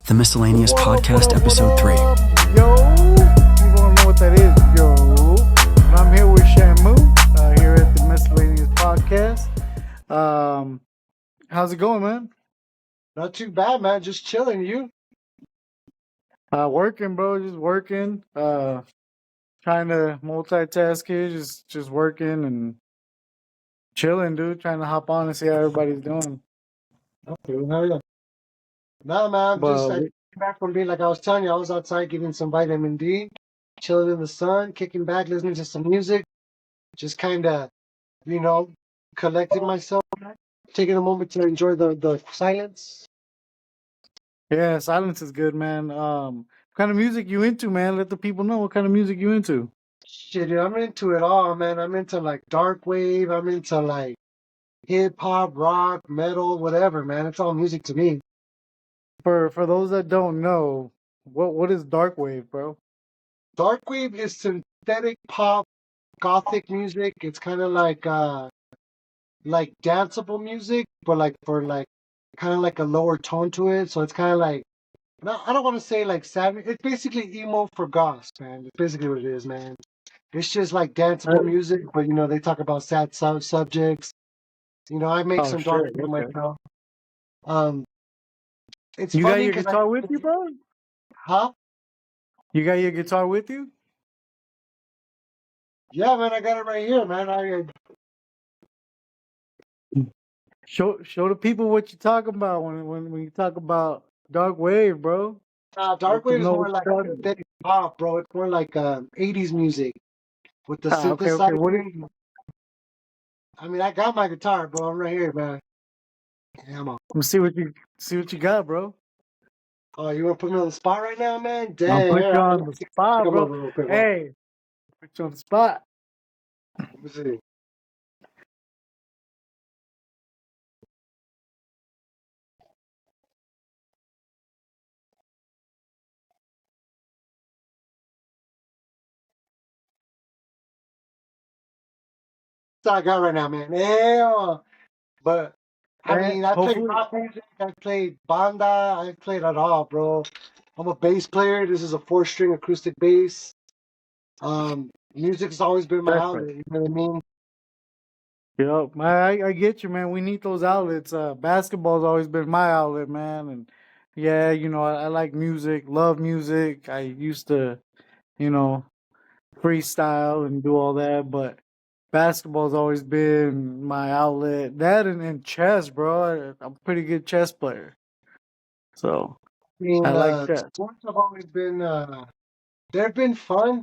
The Miscellaneous Podcast, Episode 3. Yo, you wanna know what that is, yo? I'm here with Shamu, here at the Miscellaneous Podcast. How's it going, man? Not too bad, man. Just chilling. You? Working, bro. Just working. Trying to multitask here. Just working and chilling, dude. Trying to hop on and see how everybody's doing. Okay, how are you? Nah, man. I came back from being like I was telling you. I was outside getting some vitamin D, chilling in the sun, kicking back, listening to some music, just kind of, you know, collecting myself, taking a moment to enjoy the silence. Yeah, silence is good, man. What kind of music you into, man? Let the people know what kind of music you into. Shit, dude, I'm into it all, man. I'm into like dark wave. I'm into like hip hop, rock, metal, whatever, man. It's all music to me. For those that don't know, what is dark wave, bro? Dark wave is synthetic pop, gothic music. It's kind of like danceable music, but like for like kind of like a lower tone to it. So it's kind of like no, I don't want to say like sad. It's basically emo for goths, man. It's basically what it is, man. It's just like danceable music, but they talk about sad subjects. I make Oh some shit, dark music okay. myself. Um, it's You got funny your because guitar with you, bro? huh? You got your guitar with you? Yeah, man, I got it right here, man. Show the people what you talking about when you talk about dark wave, bro. Dark Let them wave is know more what like you're talking synthetic pop, bro. It's more like 80s music with the about. Okay. What synthesizer. I mean, I got my guitar, bro. I'm right here, man. Yeah, I'm on. let me see what you got, bro. Oh, you want to put me on the spot right now, man? I'll Dang. put Here, you I'll on the spot, come bro. over real quick. Hey, put you on the spot. Let me see. That's all I got right now, man. Yeah. But, I And mean, I played hopefully, rock music. I played banda. I played it all, bro. I'm a bass player. This is a 4-string acoustic bass. Music's always been my perfect. outlet. You know what I mean? Yep, I get you, man. We need those outlets. Basketball's always been my outlet, man. And yeah, I like music, love music. I used to, you know, freestyle and do all that, but basketball's always been my outlet. That and chess, bro. I'm a pretty good chess player, so I I mean, like chess. sports have always been, they've been fun.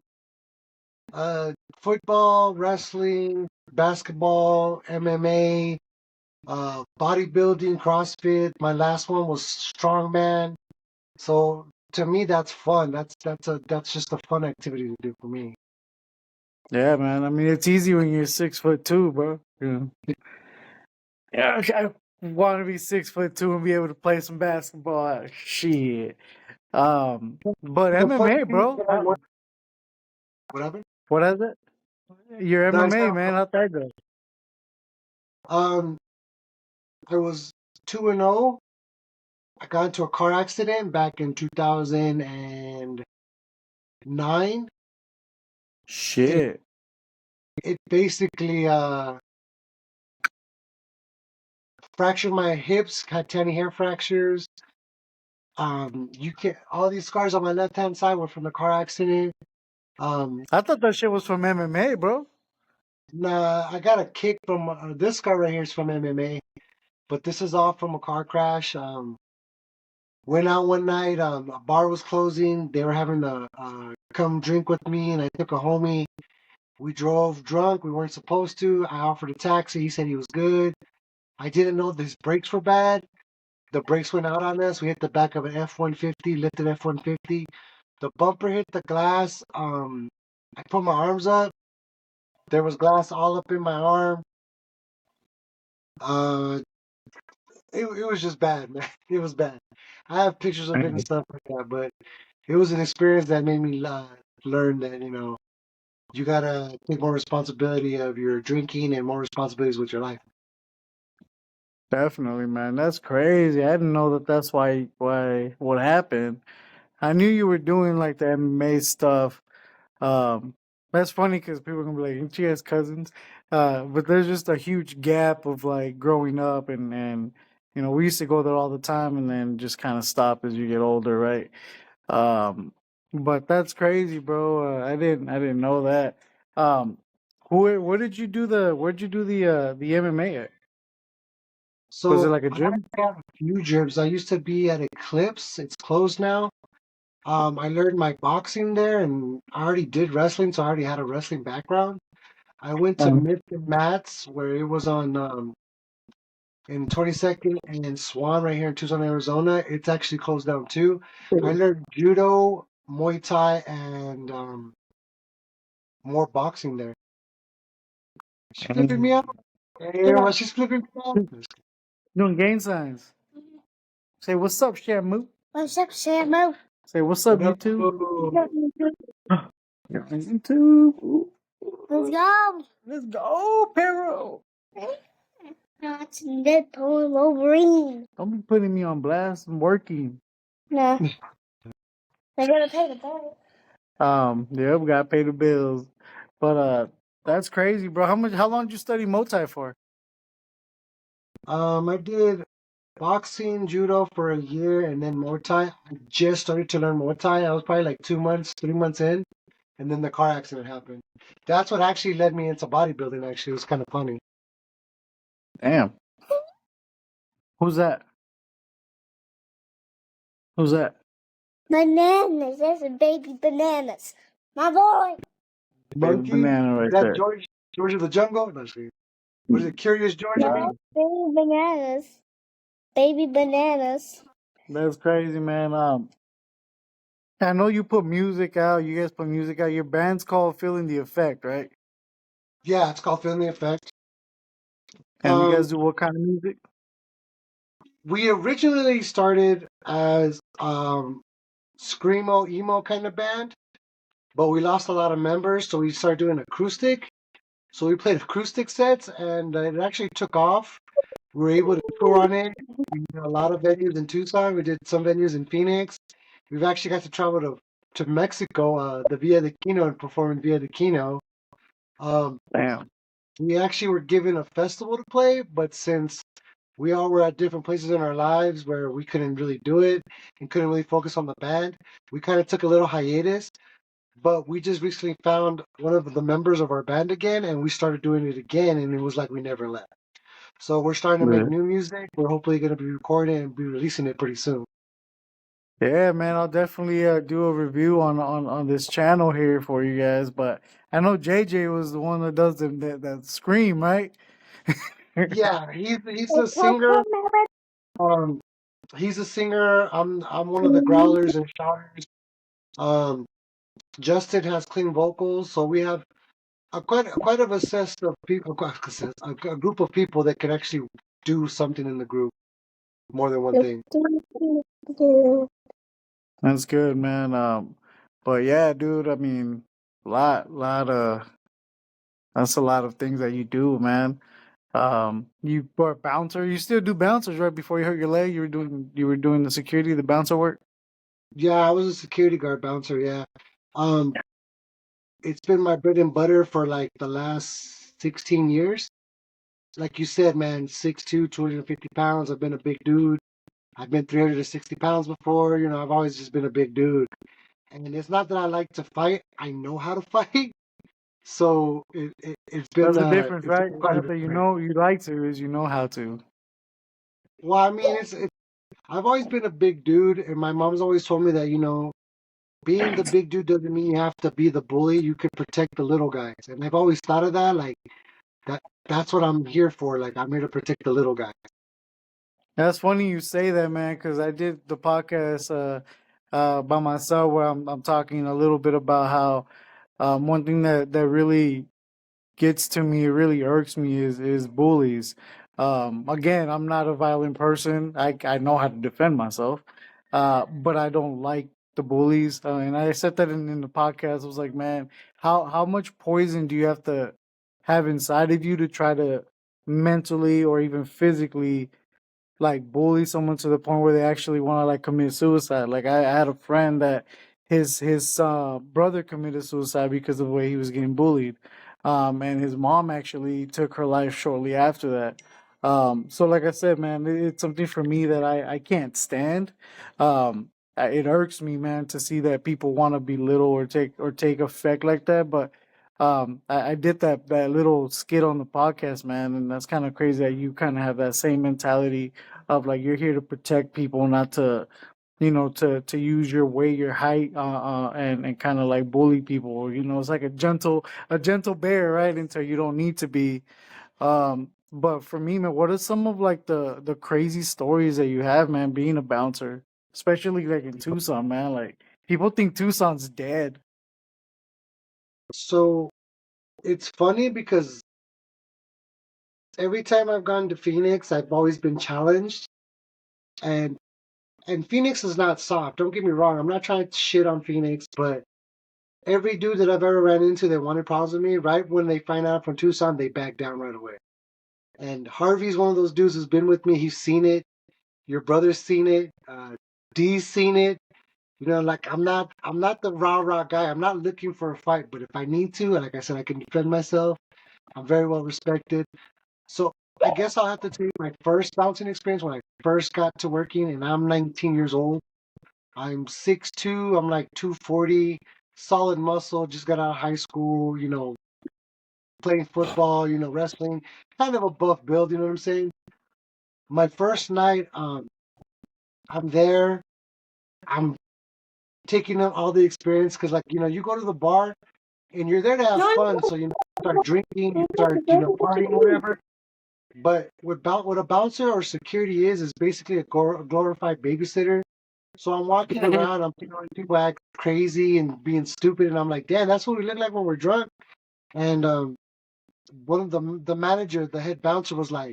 Football, wrestling, basketball, MMA, bodybuilding, CrossFit. My last one was strongman. So to me, that's fun. That's just a fun activity to do for me. Yeah, man. I mean, it's easy when you're 6'2", bro. Yeah, I want to be 6'2" and be able to play some basketball. Shit. But The funny MMA, thing is bro. that I went, what happened? What is it? Your No, MMA, man. How'd that go? um, I was 2-0. I got into a car accident back in 2009. It, Shit. it basically fractured my hips, had 10 hair fractures. You can all these scars on my left hand side were from the car accident. Um, I thought that shit was from MMA, bro. nah, I got a kick from this scar right here is from MMA, but this is all from a car crash. Went out one night. A bar was closing. They were having to come drink with me, and I took a homie. We drove drunk. We weren't supposed to. I offered a taxi. He said he was good. I didn't know his brakes were bad. The brakes went out on us. We hit the back of an F-150, lifted F-150. The bumper hit the glass. I put my arms up. There was glass all up in my arm. Uh, it was just bad, man. It was bad. I have pictures of it and stuff like that, but it was an experience that made me learn that you gotta take more responsibility of your drinking and more responsibilities with your life. Definitely, man. That's crazy. I didn't know that that's why what happened. I knew you were doing like the MMA stuff. Um, that's funny because people are gonna be like, "Ain't she has cousins?" But there's just a huge gap of like growing up, and we used to go there all the time, and then just kind of stop as you get older, right? Um, but that's crazy, bro. I didn't know that. Um, where did you do where'd you do the MMA at? Was it So like a I gym? actually have a few gyms. I used to be at Eclipse. It's closed now. I learned my boxing there, and I already did wrestling, so I already had a wrestling background. I went to Um, Myth and Mats, where it was on in 22nd and Swan right here in Tucson, Arizona. It's actually closed down too. I learned judo, Muay Thai, and more boxing there. She flipping me out. Hey, well, she's flipping me out. doing gang signs. Say what's up, Shamu. What's up, Shamu? Say what's up, What up? YouTube. Boo? YouTube. Ooh. Let's go. Let's go, Pero. That's Deadpool and Wolverine. Don't be putting me on blast. I'm working. No, they're gonna pay the bill. Yeah, we gotta pay the bills. But that's crazy, bro. How long did you study Muay for? I did boxing, judo for a year, and then Muay Thai. I just started to learn Muay Thai. I was probably like 2 months, 3 months in, and then the car accident happened. That's what actually led me into bodybuilding. Actually, it was kind of funny. Damn. Who's that? Who's that? Bananas. There's a baby bananas. My boy. Baby Monkey? banana Is right that there. George of the Jungle? No, see. What is it? Curious George? I mean, Baby bananas. Baby bananas. That's crazy, man. I know you put music out. You guys put music out. Your band's called Feeling the Effect, right? yeah, it's called Feeling the Effect. And you Um, guys do what kind of music? we originally started as screamo emo kind of band, but we lost a lot of members, so we started doing acoustic. So we played acoustic sets, and it actually took off. We were able to tour on it. We did a lot of venues in Tucson. We did some venues in Phoenix. We've actually got to travel to Mexico, the Via de Quino, and perform in Via de Quino. Um, Damn. we actually were given a festival to play, but since we all were at different places in our lives where we couldn't really do it and couldn't really focus on the band, we kind of took a little hiatus. But we just recently found one of the members of our band again, and we started doing it again, and it was like we never left. So we're starting to make new music. We're hopefully going to be recording and be releasing it pretty soon. Yeah, man, I'll definitely do a review on this channel here for you guys. But I know JJ was the one that does that scream, right? Yeah, he's a singer. Um, he's a singer. I'm one of the growlers and shouters. Um, Justin has clean vocals, so we have quite of a set of people, a group of people that can actually do something in the group, more than one thing. That's good, man. But yeah, dude, I mean, lot of that's a lot of things that you do, man. You were a bouncer. You still do bouncers, right? Before you hurt your leg, you were doing the security, the bouncer work. Yeah, I was a security guard bouncer. Yeah, um, it's been my bread and butter for like the last 16 years. Like you said, man, 6'2", 250 pounds. I've been a big dude. I've been 360 pounds before. I've always just been a big dude. And it's not that I like to fight. I know how to fight. So it's That's been the difference, it's right? been It's quite a not bit. that you know you like to, is you know how to. Well, I mean, I've always been a big dude, and my mom's always told me that being the big dude doesn't mean you have to be the bully. You could protect the little guys, and I've always thought of that. Like that's what I'm here for. Like I'm here to protect the little guy. That's funny you say that, man, because I did the podcast by myself where I'm talking a little bit about how one thing that really gets to me, it really irks me is bullies. Again, I'm not a violent person. I know how to defend myself, but I don't like the bullies. And I said that in the podcast. I was like, man, how much poison do you have to have inside of you to try to mentally or even physically like bully someone to the point where they actually want to like commit suicide. Like I had a friend that his brother committed suicide because of the way he was getting bullied, and his mom actually took her life shortly after that. So like I said, man, it's something for me that I can't stand. It irks me, man, to see that people want to belittle or take effect like that. But I did that little skit on the podcast, man, and that's kind of crazy that you kind of have that same mentality of like you're here to protect people, not to to use your weight, your height, and kind of like bully people. It's like a gentle bear, right? Until you don't need to be. But for me, man, what are some of like the crazy stories that you have, man, being a bouncer, especially like in Tucson, man? Like people think Tucson's dead. So it's funny because every time I've gone to Phoenix, I've always been challenged, and Phoenix is not soft. Don't get me wrong. I'm not trying to shit on Phoenix, but every dude that I've ever ran into that wanted problems with me, right when they find out from Tucson, they back down right away. And Harvey's one of those dudes who's been with me. He's seen it. Your brother's seen it. D's seen it. Like I'm not the rah rah guy. I'm not looking for a fight, but if I need to, and like I said, I can defend myself. I'm very well respected. So I guess I'll have to tell you my first bouncing experience when I first got to working, and I'm 19 years old. I'm 6'2". I'm like 240, solid muscle. Just got out of high school. Playing football. Wrestling. Kind of a buff build. You know what I'm saying? My first night, I'm there. I'm taking in all the experience because, like, you go to the bar and you're there to have fun. So you start drinking, you start partying, whatever. But what a bouncer or security is basically a glorified babysitter. So I'm walking around, I'm thinking people act crazy and being stupid, and I'm like, damn, that's what we look like when we're drunk. And one of the manager, the head bouncer, was like,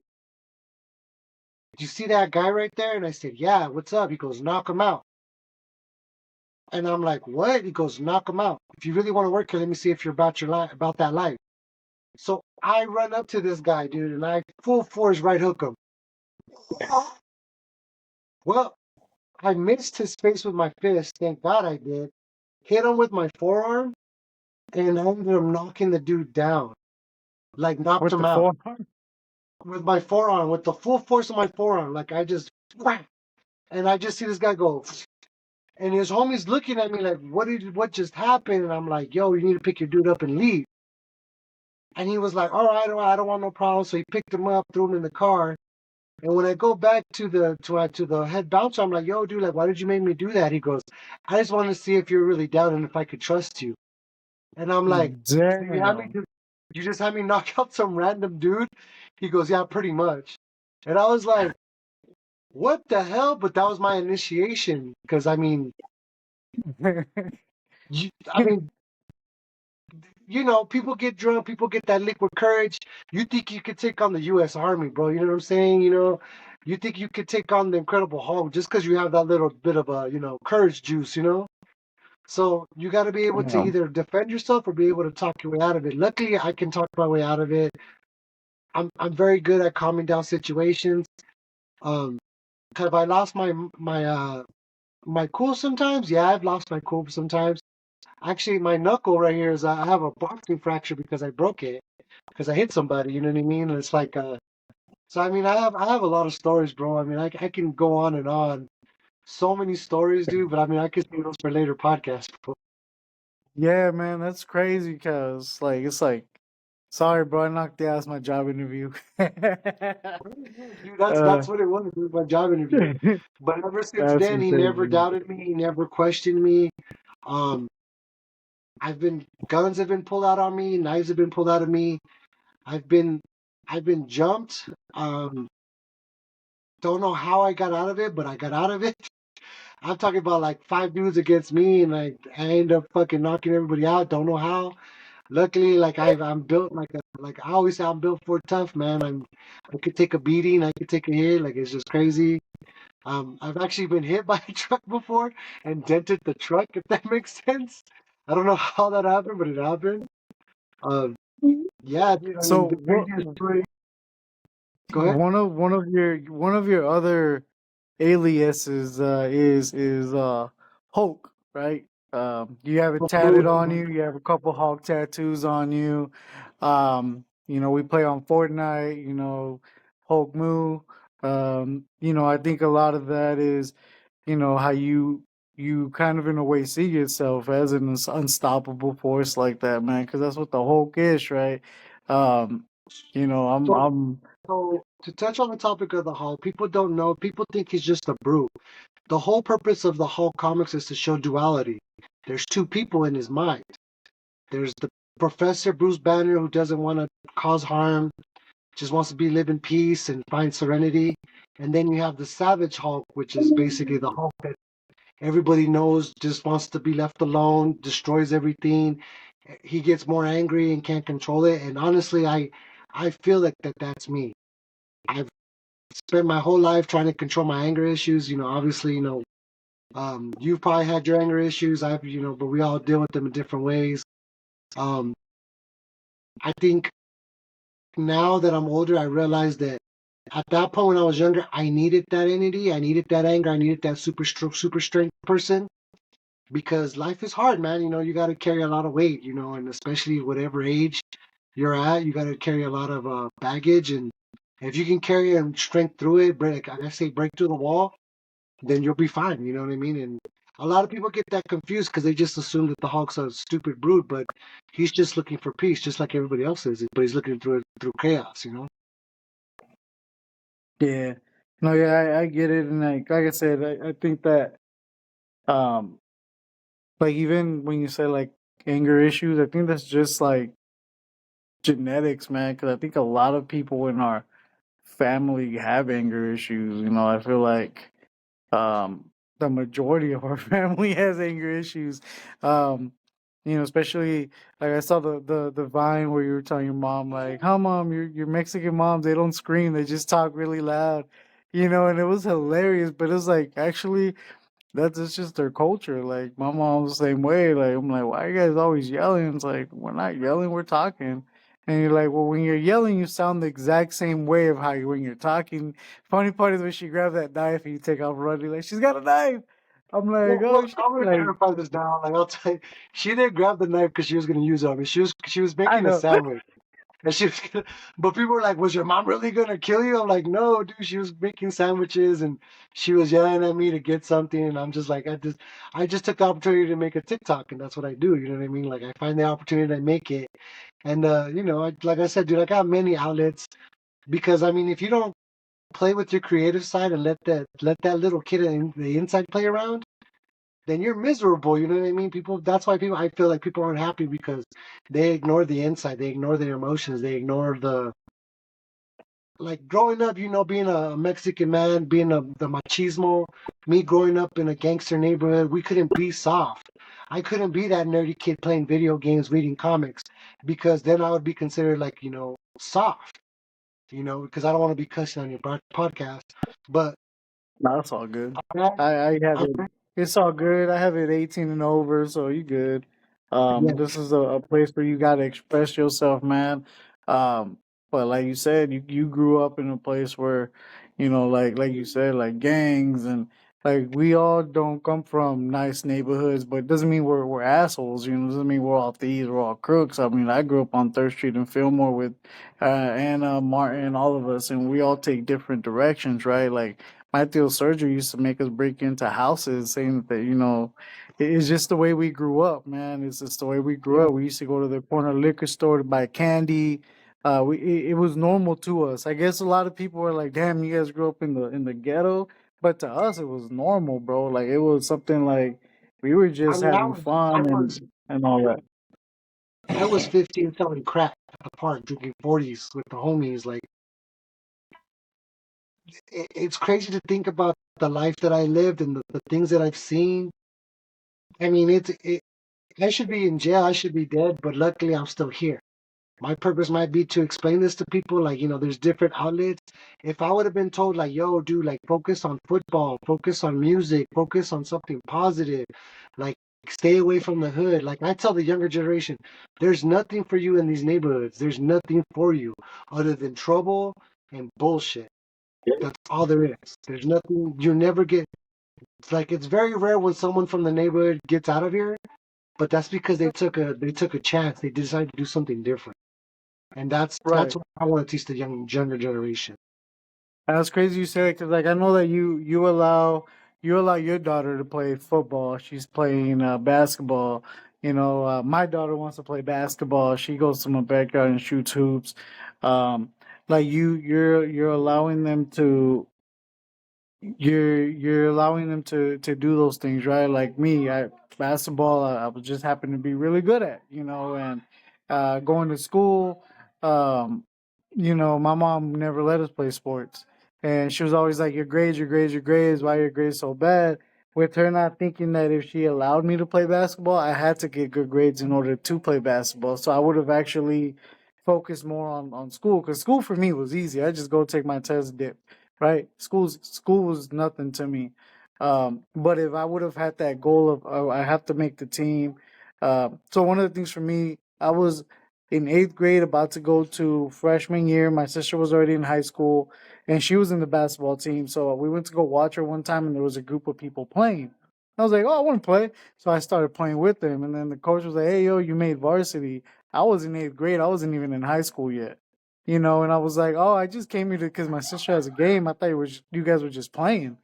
"Do you see that guy right there?" And I said, "Yeah, what's up?" He goes, "Knock him out." And I'm like, "What?" He goes, "Knock him out. If you really want to work here, let me see if you're about your life, about that life." So I run up to this guy, dude, and I full force right hook him. Well, I missed his face with my fist. Thank God I did. Hit him with my forearm, and I ended up knocking the dude down. Like, knocked With him the out forearm. with my forearm, with the full force of my forearm. Like, I just whack, and I just see this guy go. And his homie's looking at me like, what just happened? And I'm like, yo, you need to pick your dude up and leave. And he was like, all right, I don't want no problem. So he picked him up, threw him in the car. And when I go back to the head bouncer, I'm like, yo, dude, like, why did you make me do that? He goes, I just wanted to see if you're really down and if I could trust you. And I'm like, so Damn. you just had me knock out some random dude? He goes, yeah, pretty much. And I was like, what the hell? But that was my initiation. Because I mean, people get drunk, people get that liquid courage. You think you could take on the U.S. Army, bro? You know what I'm saying? You think you could take on the Incredible Hulk just because you have that little bit of a, courage juice. So you got to be able to Yeah. either defend yourself or be able to talk your way out of it. Luckily, I can talk my way out of it. I'm very good at calming down situations. Have I lost my cool sometimes? Yeah, I've lost my cool sometimes. Actually, my knuckle right here is I have a boxing fracture because I broke it because I hit somebody. You know what I mean? And it's like so I mean I have a lot of stories, bro. I mean I can go on and on. So many stories, dude. But I mean I could save those for later podcasts, bro. Yeah, man, that's crazy because like it's like, sorry, bro, I knocked you out my job interview. Dude, that's uh, that's what it was. It was my job interview. But ever since that's then, he never insane. doubted me. He never questioned me. Um, guns have been pulled out on me. Knives have been pulled out of me. I've been I've been jumped. Don't know how I got out of it, but I got out of it. I'm talking about like five dudes against me, and I end up fucking knocking everybody out. Don't know how. Luckily, like I'm built like I always say, I'm built for tough, man. I could take a beating, I could take a hit. Like it's just crazy. I've actually been hit by a truck before and dented the truck, if that makes sense. I don't know how that happened, but it happened. Um, yeah, dude. I So mean, the what? craziest story. Go ahead. One of your other aliases is Hulk, right? You have it tatted on you. You have a couple Hulk tattoos on you. We play on Fortnite. Hulk Moo. I think a lot of that is how you kind of in a way see yourself as an unstoppable force like that, man. Because that's what the Hulk is, right? Um, I'm So, I'm so to touch on the topic of the Hulk, people don't know. People think he's just a brute. The whole purpose of the Hulk comics is to show duality. There's two people in his mind. There's the Professor Bruce Banner who doesn't want to cause harm, just wants to live in peace and find serenity. And then you have the Savage Hulk, which is basically the Hulk that everybody knows just wants to be left alone, destroys everything. He gets more angry and can't control it. And honestly, I feel like that's me. I've spent my whole life trying to control my anger issues. Obviously, you've probably had your anger issues. But we all deal with them in different ways. Um, I think now that I'm older, I realize that at that point when I was younger, I needed that energy, I needed that anger, I needed that super strength person because life is hard, man. You got to carry a lot of weight, and especially whatever age you're at, you got to carry a lot of baggage. And if you can carry and strength through it, break, like I say, break through the wall, then you'll be fine. You know what I mean? And a lot of people get that confused because they just assume that the Hulk's a stupid brute, but he's just looking for peace, just like everybody else is. But he's looking through it through chaos. Yeah. No, yeah, I get it, and like I said, I think that um like even when you say like anger issues, I think that's just like genetics, man. Because I think a lot of people in our family have anger issues. I feel like the majority of our family has anger issues. Um, especially like I saw the Vine where you were telling your mom like, "Huh, mom, your Mexican moms they don't scream, they just talk really loud." And it was hilarious, but it's like actually that's just their culture. Like my mom's the same way. Like I'm like, why are you guys always yelling? It's like we're not yelling, we're talking. And you're like, well, when you're yelling, you sound the exact same way of how you when you're talking. Funny part is when she grabs that knife and you take off running, like she's got a knife. I'm like, oh Well, shit, I'm gonna like clarify this now. Like I'll tell you, she didn't grab the knife because she was gonna use it on me. She was I making a know. sandwich, and but people were like, "Was your mom really gonna kill you?" I'm like, "No, dude. She was making sandwiches and she was yelling at me to get something, and I'm just like, I just took the opportunity to make a TikTok, and that's what I do. You know what I mean? Like I find the opportunity to make it, and like I said, dude, I got many outlets because I mean, if you don't play with your creative side and let that little kid in the inside play around, then you're miserable. You know what I mean? That's why I feel like people aren't happy because they ignore the inside, they ignore their emotions, they ignore like growing up, being a Mexican man, being the machismo, me growing up in a gangster neighborhood, we couldn't be soft. I couldn't be that nerdy kid playing video games, reading comics, because then I would be considered like, soft, because I don't want to be cussing on your podcast. But No, that's all good. I, I have I, it. It's all good. I have it 18 and over, so you good. yeah, This is a place where you gotta express yourself, man. But like you said, you grew up in a place where, like you said, like gangs and like we all don't come from nice neighborhoods, but it doesn't mean we're assholes. It doesn't mean we're all thieves, we're all crooks. I mean, I grew up on Third Street in Fillmore with Anna, Martin, all of us, and we all take different directions, right? Like my theo surgery used to make us break into houses, saying that it's just the way we grew up, man. It's just the way we grew yeah. up. We used to go to the corner liquor store to buy candy. It was normal to us. I guess a lot of people were like, "Damn, you guys grew up in the ghetto," but to us, it was normal, bro. Like it was something like we were I just mean, having I fun was and all that. I was 15 selling crack at the park, drinking 40s with the homies. Like, it's crazy to think about the life that I lived and the things that I've seen. I mean, I should be in jail, I should be dead, but luckily I'm still here. My purpose might be to explain this to people, like, there's different outlets. If I would have been told, like, yo, dude, like, focus on football, focus on music, focus on something positive, like, stay away from the hood. Like, I tell the younger generation, there's nothing for you in these neighborhoods. There's nothing for you other than trouble, and bullshit. That's all there is. There's nothing. You never get. It's like it's very rare when someone from the neighborhood gets out of here, but that's because they took a chance. They decided to do something different, and that's Right. what I want to teach the younger generation. That's crazy you say it because like I know that you allow your daughter to play football. She's playing basketball. My daughter wants to play basketball. She goes to my backyard and shoots hoops. Um, like you're allowing them to you're allowing them to do those things, right? Like me, basketball, I was just happened to be really good at, and going to school. Um, my mom never let us play sports, and she was always like, "Your grades, your grades, your grades. Why are your grades so bad?" With her not thinking that if she allowed me to play basketball, I had to get good grades in order to play basketball. So I would have actually focused more on school because school for me was easy. I just go take my test, dip, right? School was nothing to me. But if I would have had that goal of I have to make the team, so one of the things for me, I was in eighth grade, about to go to freshman year. My sister was already in high school, and she was in the basketball team. So we went to go watch her one time, and there was a group of people playing. I was like, "Oh, I want to play," so I started playing with them. And then the coach was like, "Hey, yo, you made varsity." I was in eighth grade. I wasn't even in high school yet. And I was like, "Oh, I just came here because my sister has a game. I thought you guys were just playing."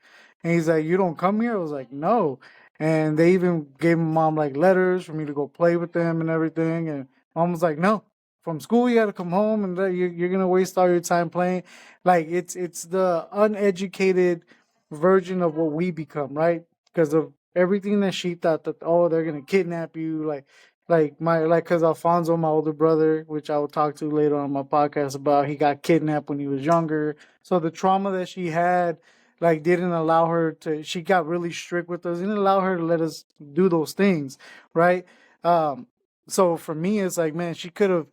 And he's like, "You don't come here?" I was like, "No." And they even gave my mom like letters for me to go play with them and everything. And mom was like, "No, from school you got to come home, and you're gonna waste all your time playing." Like it's the uneducated version of what we become, right? Because of everything that she thought that, oh, they're gonna kidnap you, because Alfonso, my older brother, which I will talk to later on my podcast about, he got kidnapped when he was younger. So the trauma that she had, like, didn't allow her to. She got really strict with us. Didn't allow her to let us do those things, right? Um, so for me, it's like, man, she could have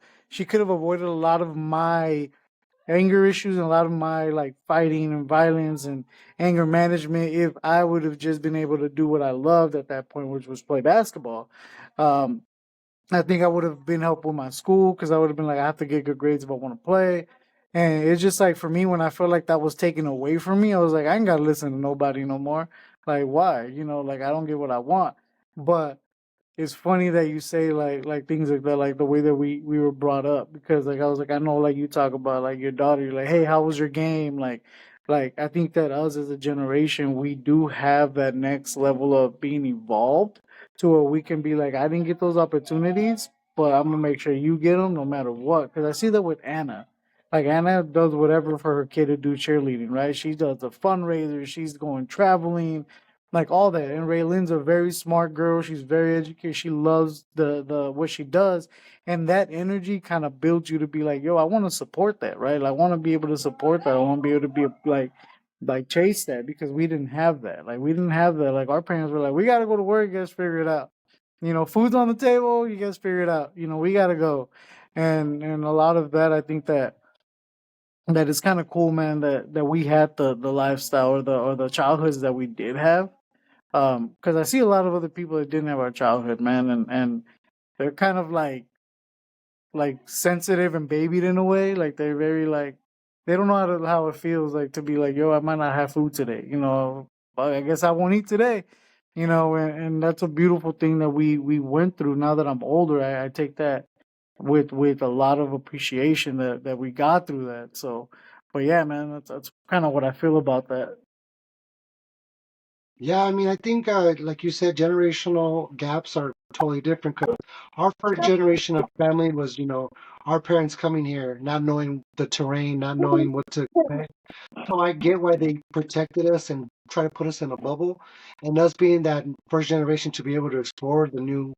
avoided a lot of my anger issues and a lot of my like fighting and violence and anger management if I would have just been able to do what I loved at that point, which was play basketball. Um, I think I would have been helpful with my school because I would have been like, I have to get good grades if I want to play. And it's just like for me, when I felt like that was taken away from me, I was like, I ain't got to listen to nobody no more. Like, why? Like I don't get what I want. But it's funny that you say like things like that, like the way that we were brought up, because like I was like, I know, like you talk about like your daughter, you're like, hey, how was your game? Like I think that us as a generation, we do have that next level of being evolved to where we can be like, I didn't get those opportunities, but I'm gonna make sure you get them no matter what. Because I see that with Anna. Like Anna does whatever for her kid to do cheerleading, right? She does the fundraisers, she's going traveling, like all that. And Raylan's a very smart girl. She's very educated. She loves the what she does, and that energy kind of builds you to be like, yo, I want to support that, right? I want to be able to support that. I want to be able to be like chase that, because we didn't have that. Like we didn't have that. Like our parents were like, we got to go to work. You guys figure it out. Food's on the table. You guys figure it out. We got to go. And a lot of that, I think that is kind of cool, man. That we had the lifestyle or the childhoods that we did have, because I see a lot of other people that didn't have our childhood, man, and they're kind of like sensitive and babied in a way. Like they're very like they don't know how it feels like to be like, yo, I might not have food today. But I guess I won't eat today. And that's a beautiful thing that we went through. Now that I'm older, I take that with a lot of appreciation that we got through that. So, but yeah, man, that's kind of what I feel about that. Yeah, I mean, I think, like you said, generational gaps are totally different because our first generation of family was, our parents coming here, not knowing the terrain, not knowing what to expect. So I get why they protected us and try to put us in a bubble, and us being that first generation to be able to explore the new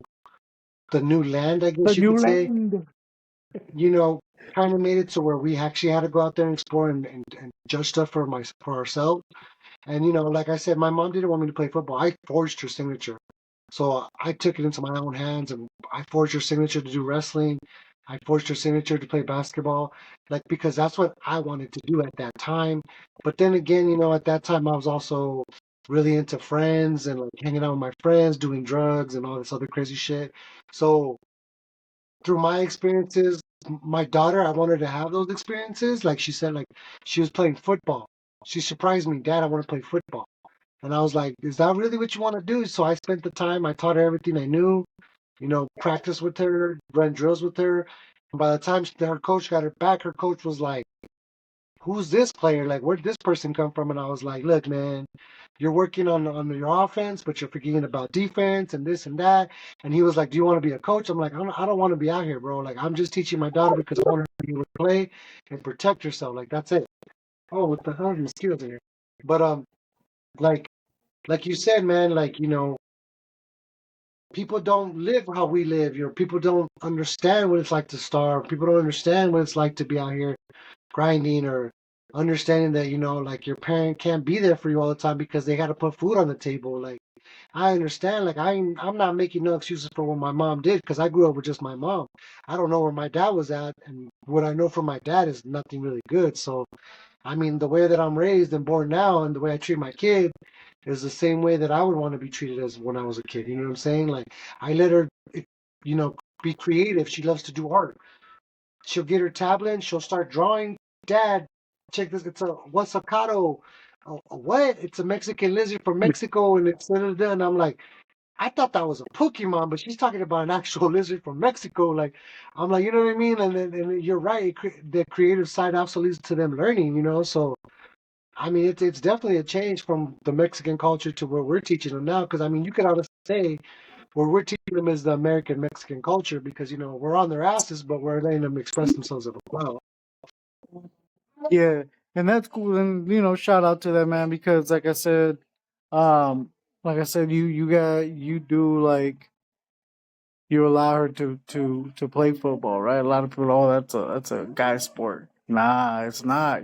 land, I The guess you new could say, land. you know, kind of made it to where we actually had to go out there and explore and judge stuff for ourselves. And like I said, my mom didn't want me to play football. I forged her signature. So I took it into my own hands and I forged her signature to do wrestling. I forged her signature to play basketball, like because that's what I wanted to do at that time. But then again, at that time I was also really into friends and like hanging out with my friends, doing drugs and all this other crazy shit. So through my experiences, my daughter, I want her to have those experiences. Like she said, like she was playing football. She surprised me, Dad, I want to play football. And I was like, is that really what you want to do? So I spent the time, I taught her everything I knew, practice with her, run drills with her. And by the time her coach got her back, her coach was like, who's this player? Like, where'd this person come from? And I was like, look, man, you're working on your offense, but you're forgetting about defense and this and that. And he was like, do you want to be a coach? I'm like, I don't want to be out here, bro. Like, I'm just teaching my daughter because I want her to be able to play and protect herself. Like, that's it. Oh, what the hell are mosquitoes in here? But like like you said, man, like, people don't live how we live. People don't understand what it's like to starve. People don't understand what it's like to be out here grinding, or understanding that, like your parent can't be there for you all the time because they got to put food on the table. Like, I understand. Like, I'm not making no excuses for what my mom did, because I grew up with just my mom. I don't know where my dad was at, and what I know from my dad is nothing really good. So, I mean, the way that I'm raised and born now, and the way I treat my kid is the same way that I would want to be treated as when I was a kid. You know what I'm saying? Like, I let her, you know, be creative. She loves to do art. She'll get her tablet and she'll start drawing. Dad, check this. It's a huasacato. A what? It's a Mexican lizard from Mexico, and it's and I'm like, I thought that was a Pokemon, but she's talking about an actual lizard from Mexico. Like, I'm like, you know what I mean? And you're right. The creative side also leads to them learning. So I mean, it's definitely a change from the Mexican culture to where we're teaching them now. Because I mean, you could honestly say where we're teaching them is the American Mexican culture, because we're on their asses, but we're letting them express themselves as well. Yeah, and that's cool. And shout out to that man, because um, you do, like, you allow her to play football, right? A lot of people, oh, that's a guy sport. Nah, it's not.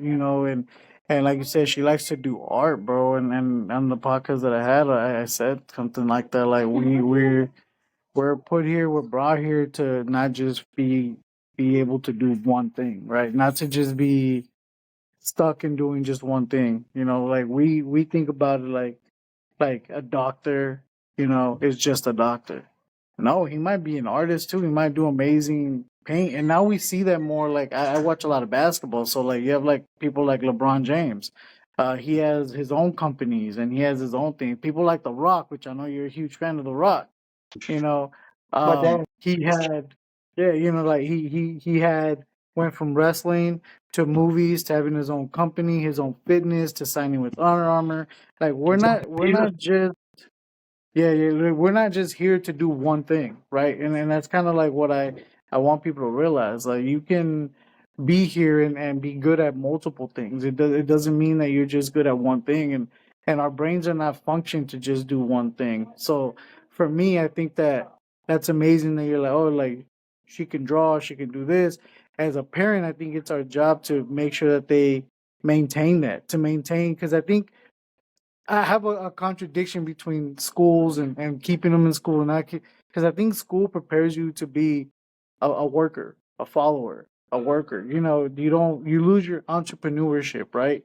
And like you said, she likes to do art, bro. And on the podcast that I had, I said something like that, like we're put here, we're brought here to not just be able to do one thing, right? Not to just be stuck in doing just one thing. Like we think about it like a doctor, is just a doctor. No, he might be an artist too. He might do amazing paint. And now we see that more. Like I watch a lot of basketball, so like you have like people like LeBron James. He has his own companies and he has his own thing. People like The Rock, which I know you're a huge fan of The Rock. You know, My dad, he had, yeah, like he had went from wrestling to movies to having his own company, his own fitness, to signing with Honor Armor. Like we're not just, yeah, yeah, we're not just here to do one thing, right? And that's kind of like what I want people to realize. Like, you can be here and be good at multiple things. It doesn't mean that you're just good at one thing, and our brains are not functioned to just do one thing. So for me, I think that that's amazing that you're like, oh, like, she can draw, she can do this. As a parent, I think it's our job to make sure that they maintain that, to maintain, because I think I have a contradiction between schools and keeping them in school, and not because I think school prepares you to be a worker, a follower, a worker. You lose your entrepreneurship, right?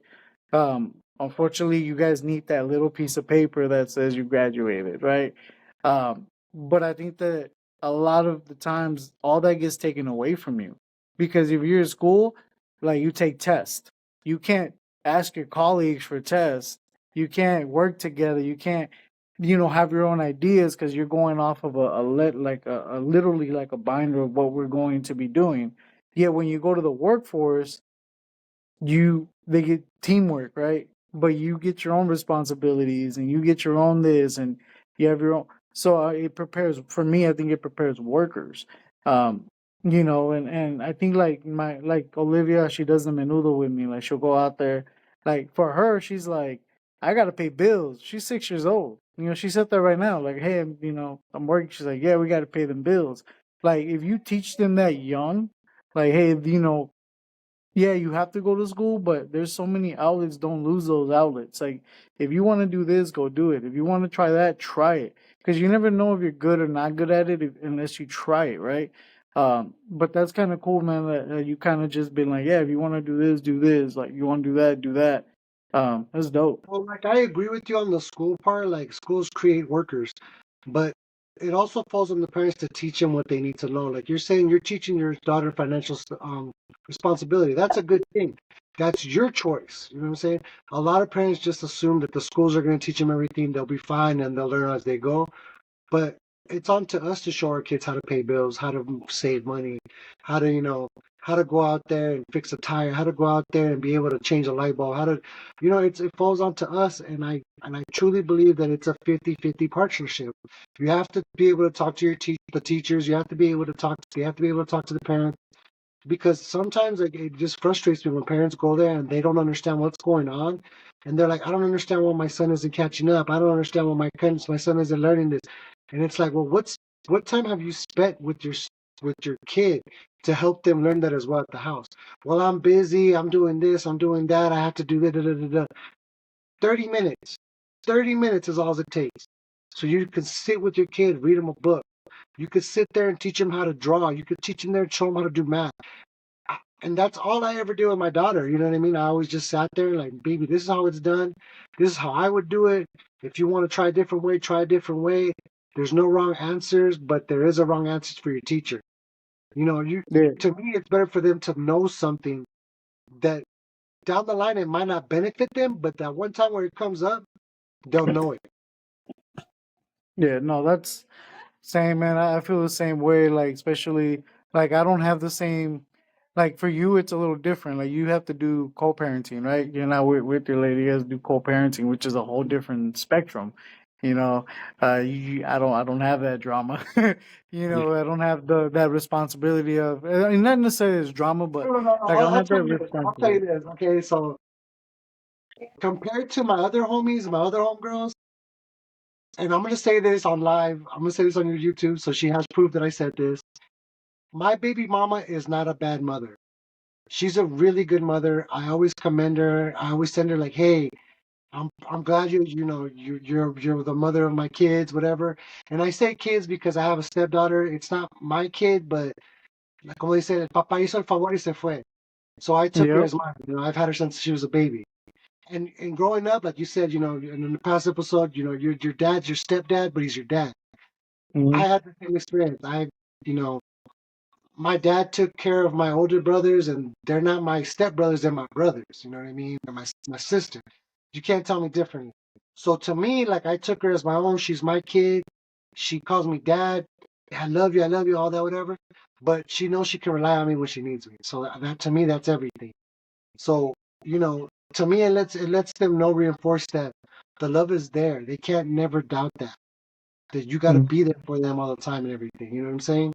Unfortunately, you guys need that little piece of paper that says you graduated, right? But I think that a lot of the times all that gets taken away from you, because if you're in school, like, you take tests, you can't ask your colleagues for tests, you can't work together, you can't have your own ideas, because you're going off of a literally like a binder of what we're going to be doing. Yet when you go to the workforce, they get teamwork, right? But you get your own responsibilities, and you get your own this, and you have your own. So it prepares, for me, I think it prepares workers. um and I think, like Olivia, she does the menudo with me. Like, she'll go out there, like, for her, she's like, I gotta pay bills. She's 6 years old. She said that right now, like, hey, I'm working. She's like, yeah, we gotta pay them bills. Like, if you teach them that young, like, hey, yeah, you have to go to school, but there's so many outlets. Don't lose those outlets. Like, if you want to do this, go do it. If you want to try that, try it. Because you never know if you're good or not good at it unless you try it, right? But that's kind of cool, man. That you kind of just been like, yeah, if you want to do this, do this. Like, you want to do that, do that. That's dope. well, like, I agree with you on the school part. Like, schools create workers, but it also falls on the parents to teach them what they need to know. Like you're saying, you're teaching your daughter financial responsibility. That's a good thing. That's your choice. You know what I'm saying? A lot of parents just assume that the schools are going to teach them everything. They'll be fine and they'll learn as they go. But it's on to us to show our kids how to pay bills, how to save money, how to, how to go out there and fix a tire, how to go out there and be able to change a light bulb, how to, it falls on to us. And I truly believe that it's a 50-50 partnership. You have to be able to talk to the teachers. You have to be able to talk to the parents, because sometimes like it just frustrates me when parents go there and they don't understand what's going on, and they're like, I don't understand why my son isn't catching up. I don't understand why my son isn't learning this. And it's like, well, what time have you spent with your kid to help them learn that as well at the house? Well, I'm busy. I'm doing this. I'm doing that. I have to do that. 30 minutes. 30 minutes is all it takes. So you can sit with your kid, read them a book. You could sit there and teach them how to draw. You could teach them there and show them how to do math. And that's all I ever do with my daughter. You know what I mean? I always just sat there like, baby, this is how it's done. This is how I would do it. If you want to try a different way, try a different way. There's no wrong answers, but there is a wrong answer for your teacher. Yeah, To me, it's better for them to know something that down the line it might not benefit them, but that one time where it comes up, they'll know it. yeah, no, that's same, man. I feel the same way. Like, especially, like, I don't have the same. Like, for you, it's a little different. Like, you have to do co-parenting, right? You're not with your lady. You have to do co-parenting, which is a whole different spectrum. You know, I don't have that drama. Yeah. I don't have that responsibility of, not necessarily as drama, but No, no, no. like, I don't I'll have tell that you this. I'll tell you responsibility. this. Okay, so compared to my other homies, my other homegirls, and I'm gonna say this on live. I'm gonna say this on your YouTube, so she has proof that I said this. My baby mama is not a bad mother. She's a really good mother. I always commend her. I always send her like, "Hey, I'm glad you're the mother of my kids, whatever." And I say kids because I have a stepdaughter. It's not my kid, but like como dice, el papá hizo el favor y se fue. So I took her Yep. as mine. I've had her since she was a baby. And growing up, like you said, in the past episode, your dad's your stepdad, but he's your dad. Hmm. I had the same experience. You know, my dad took care of my older brothers, and they're not my stepbrothers; they're my brothers. You know what I mean? They're my sister. You can't tell me differently. So to me, like I took her as my own. She's my kid. She calls me dad. I love you, all that, whatever. But she knows she can rely on me when she needs me. So that to me, that's everything. So to me, it lets them know, reinforce that the love is there. They can't never doubt that you got to be there for them all the time and everything. You know what I'm saying?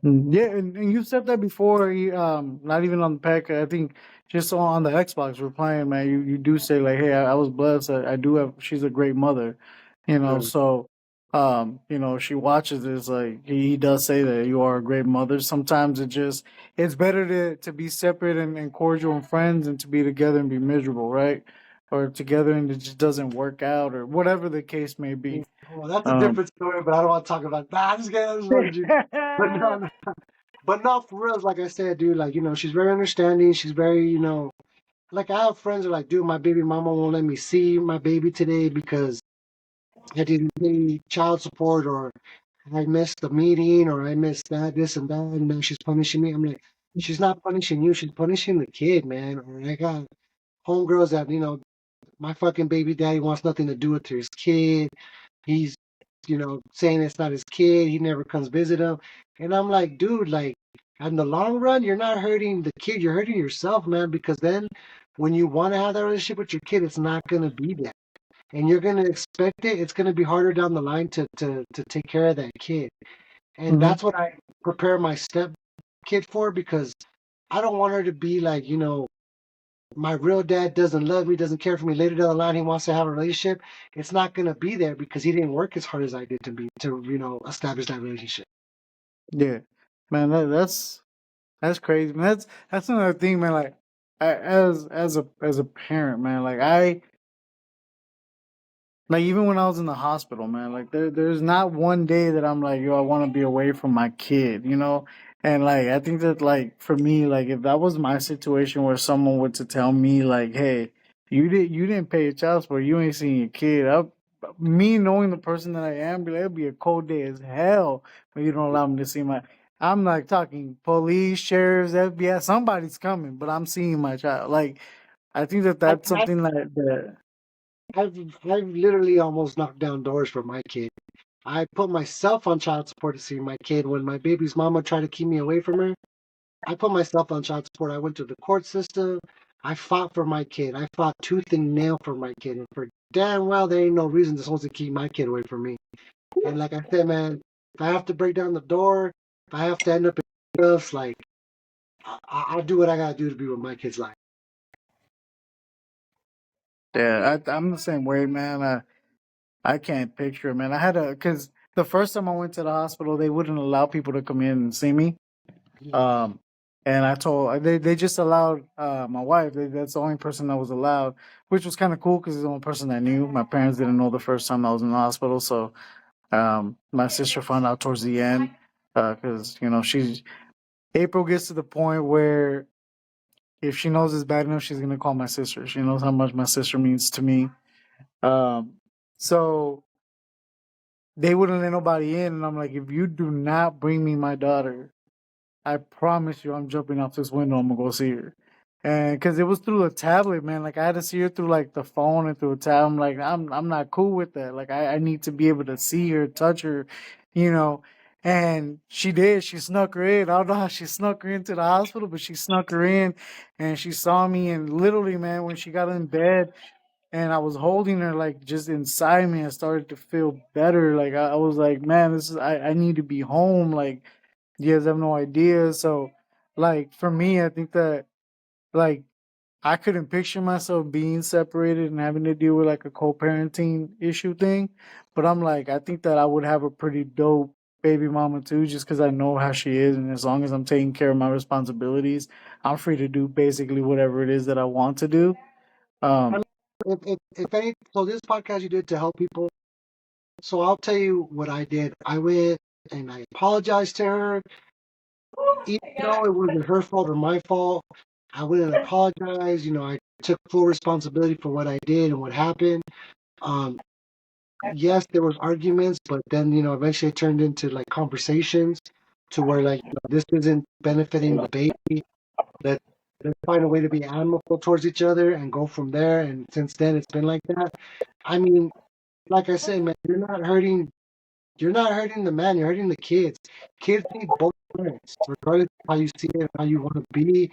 Yeah, and you said that before. Not even on the pack. I think just on the Xbox we're playing, man. You do say like, "Hey, I was blessed. I do have. She's a great mother," Right. So, she watches this. Like he does say that you are a great mother. Sometimes it's better to be separate and cordial and friends, and to be together and be miserable, right? Or together and it just doesn't work out, or whatever the case may be. Well, that's a Um, different story, but I don't want to talk about that. I'm just kidding. I just wanted you. But no, no. But no, for real, like I said, dude, like, she's very understanding. She's very, like I have friends that are like, dude, my baby mama won't let me see my baby today because I didn't pay child support, or I missed the meeting, or I missed that, this and that, and now she's punishing me. I'm like, she's not punishing you, she's punishing the kid, man. Or I got homegirls that, my fucking baby daddy wants nothing to do with his kid. He's, saying it's not his kid. He never comes visit him. And I'm like, dude, like, in the long run, you're not hurting the kid. You're hurting yourself, man, because then when you want to have that relationship with your kid, it's not going to be there. And you're going to expect it. It's going to be harder down the line to take care of that kid. And mhm. that's what I prepare my step kid for, because I don't want her to be like, my real dad doesn't love me, doesn't care for me. Later down the line, he wants to have a relationship. It's not going to be there because he didn't work as hard as I did to establish that relationship. Yeah, man, that's crazy, man. That's another thing, man. Like, as a parent, man, like even when I was in the hospital, man, like there's not one day that I'm like, yo, I want to be away from my kid. And like I think that like for me, like if that was my situation where someone were to tell me like, hey, you didn't pay your child support, you ain't seen your kid, me knowing the person that I am, it'll be a cold day as hell when you don't allow me to see my. I'm like talking police, sheriffs, FBI. Somebody's coming, but I'm seeing my child. Like, I think that I, that's I, something that. I've literally almost knocked down doors for my kid. I put myself on child support to see my kid when my baby's mama tried to keep me away from her. I put myself on child support. I went to the court system. I fought for my kid. I fought tooth and nail for my kid. And for damn well, there ain't no reason they're supposed to keep my kid away from me. And like I said, man, if I have to break down the door, if I have to end up in cuffs, like I'll do what I gotta do to be with my kid's life. Yeah, I'm the same way, man. I can't picture it, man. I had to, because the first time I went to the hospital, they wouldn't allow people to come in and see me. Um, and I told they just allowed my wife. That's the only person that was allowed, which was kind of cool because it's the only person I knew. My parents didn't know the first time I was in the hospital, so my sister found out towards the end because she's April gets to the point where if she knows it's bad enough, she's gonna call my sister. She knows how much my sister means to me. Um, so they wouldn't let nobody in, and I'm like, if you do not bring me my daughter, I promise you, I'm jumping off this window. I'm gonna go see her, and because it was through a tablet, man. Like I had to see her through like the phone and through a tab. I'm like, I'm not cool with that. Like I need to be able to see her, touch her, you know. And she did. She snuck her in. I don't know how she snuck her into the hospital, but she snuck her in, and she saw me. And literally, man, when she got in bed, and I was holding her like just inside me, I started to feel better. Like I was like, man, this is I need to be home. Like you guys have no idea. So, like for me, I think that like I couldn't picture myself being separated and having to deal with like a co-parenting issue thing. But I'm like, I think that I would have a pretty dope baby mama too, just because I know how she is, and as long as I'm taking care of my responsibilities, I'm free to do basically whatever it is that I want to do. I Um, mean, if any, so this podcast you did to help people. So I'll tell you what I did. I went and I apologized to her, even though it wasn't her fault or my fault. I went and apologized. I took full responsibility for what I did and what happened. Um, yes, there was arguments, but then eventually it turned into like conversations to where like this isn't benefiting the baby. Let Let's find a way to be amicable towards each other and go from there. And since then, it's been like that. I mean, like I said, man, you're not hurting the man, you're hurting the kids. Kids need both parents, regardless of how you see it, how you want to be.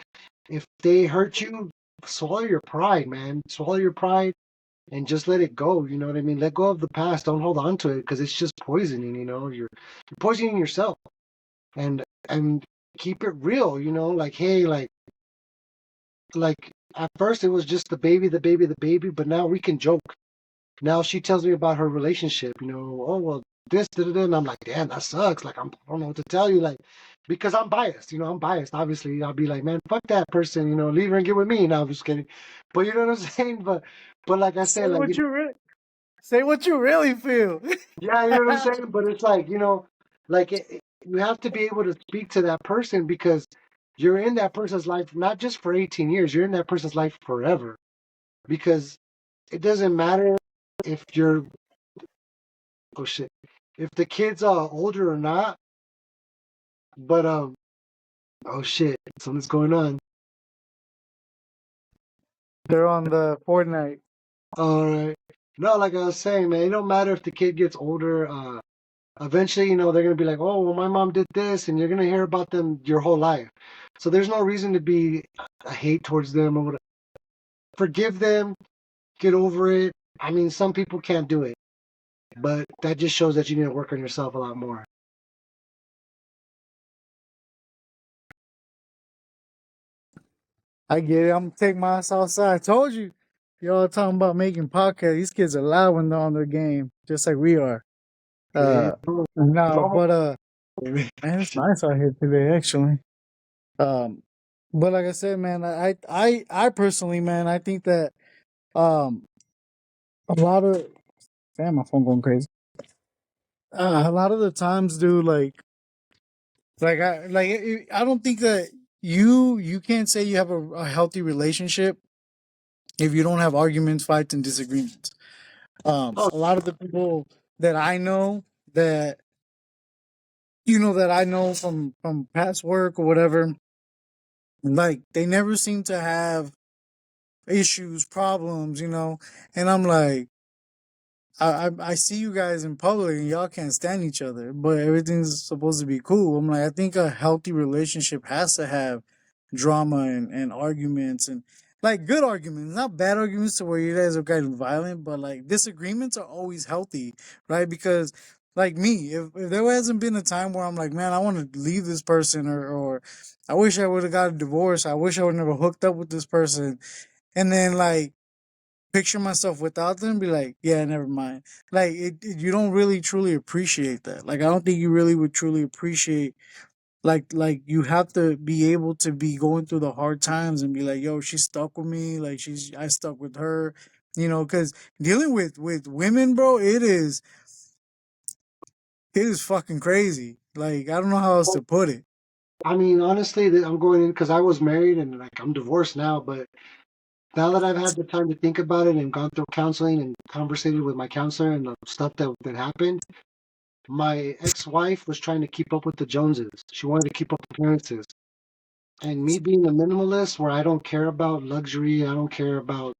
If they hurt you, swallow your pride, man. Swallow your pride and just let it go. You know what I mean? Let go of the past. Don't hold on to it because it's just poisoning. You're poisoning yourself. And keep it real. Like hey, like at first it was just the baby, the baby. But now we can joke. Now she tells me about her relationship. Oh well, this, da, da, da, and I'm like, damn, that sucks. Like I don't know what to tell you. Like because I'm biased. I'm biased. Obviously, I'll be like, man, fuck that person. Leave her and get with me. No, I'm just kidding. But you know what I'm saying. But like I say said, like what you re- say what you really feel. yeah, you know what I'm saying. But it's like like you have to be able to speak to that person because you're in that person's life not just for 18 years. You're in that person's life forever because it doesn't matter if you're oh shit if the kid's older or not. But oh shit, something's going on. They're on the Fortnite. All right. No, like I was saying, man, it don't matter if the kid gets older. Eventually, they're gonna be like, oh, well, my mom did this, and you're gonna hear about them your whole life. So there's no reason to be a hate towards them or whatever. Forgive them, get over it. I mean, some people can't do it, but that just shows that you need to work on yourself a lot more. I get it. I'm gonna take my ass outside. I told you. Y'all talking about making podcasts. These kids are loud when they're on their game, just like we are. Yeah. It's No, almost. but man, it's nice out here today, actually. Um, but like I said, man, I personally, man, I think that um, a lot of damn, my phone going crazy. A lot of the times, dude, I don't think that you can't say you have a healthy relationship if you don't have arguments, fights, and disagreements. Oh, A lot of the people that I know that that I know from past work or whatever, like they never seem to have issues, problems, and I'm like, I see you guys in public and y'all can't stand each other, but everything's supposed to be cool. I'm like, I think a healthy relationship has to have drama and arguments and like good arguments, not bad arguments to where you guys are getting violent, but like disagreements are always healthy, right? Because like me, if there hasn't been a time where I'm like, man, I want to leave this person or I wish I would have got a divorce. I wish I would never hooked up with this person. And then like picture myself without them, be like, yeah, never mind. Like you don't really truly appreciate that. Like I don't think you really would truly appreciate like you have to be able to be going through the hard times and be like, yo, she stuck with me, like I stuck with her, because dealing with women, bro, it is fucking crazy. Like I don't know how else to put it. I mean, honestly, I'm going in because I was married and like I'm divorced now. But now that I've had the time to think about it and gone through counseling and conversated with my counselor and the stuff that happened, my ex-wife was trying to keep up with the Joneses. She wanted to keep up appearances. And me being a minimalist where I don't care about luxury, I don't care about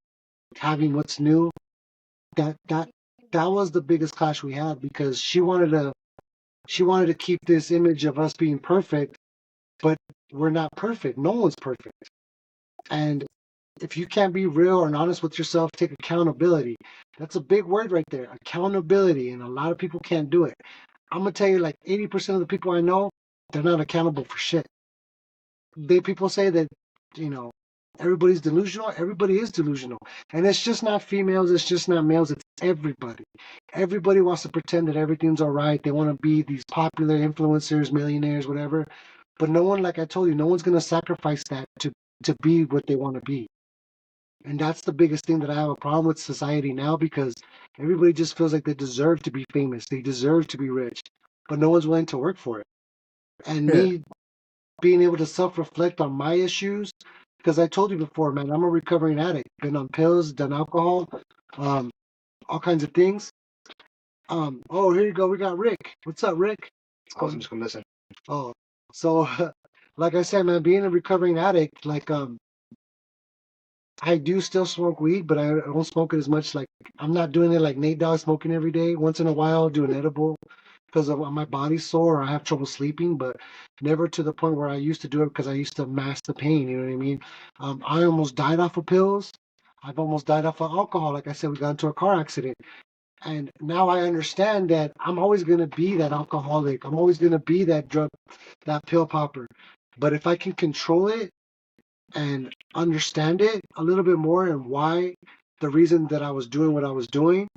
having what's new, that that that was the biggest clash we had because she wanted to keep this image of us being perfect, but we're not perfect. No one's perfect. And if you can't be real and honest with yourself, take accountability. That's a big word right there. Accountability. And a lot of people can't do it. I'm gonna tell you, like 80% of the people I know, they're not accountable for shit. People say that, you know, everybody's delusional. Everybody is delusional. And it's just not females, it's just not males, it's everybody. Everybody wants to pretend that everything's all right. They want to be these popular influencers, millionaires, whatever. But no one, like I told you, no one's gonna sacrifice that to be what they want to be. And that's the biggest thing that I have a problem with society now because everybody just feels like they deserve to be famous. They deserve to be rich, but no one's willing to work for it. And Yeah. me being able to self-reflect on my issues, because I told you before, man, I'm a recovering addict. Been on pills, done alcohol, um, all kinds of things. Oh, here you go. We got Rick. What's up, Rick? I was just gonna listen. Oh, so like I said, man, being a recovering addict, like I do still smoke weed, but I don't smoke it as much. Like I'm not doing it like Nate Dogg smoking every day. Once in a while, I'll do an edible because of my body's sore or I have trouble sleeping, but never to the point where I used to do it because I used to mask the pain. You know what I mean? I almost died off of pills. I've almost died off of alcohol. Like I said, we got into a car accident. And now I understand that I'm always going to be that alcoholic. I'm always going to be that drug, that pill popper. But if I can control it and understand it a little bit more and why the reason that I was doing what I was doing,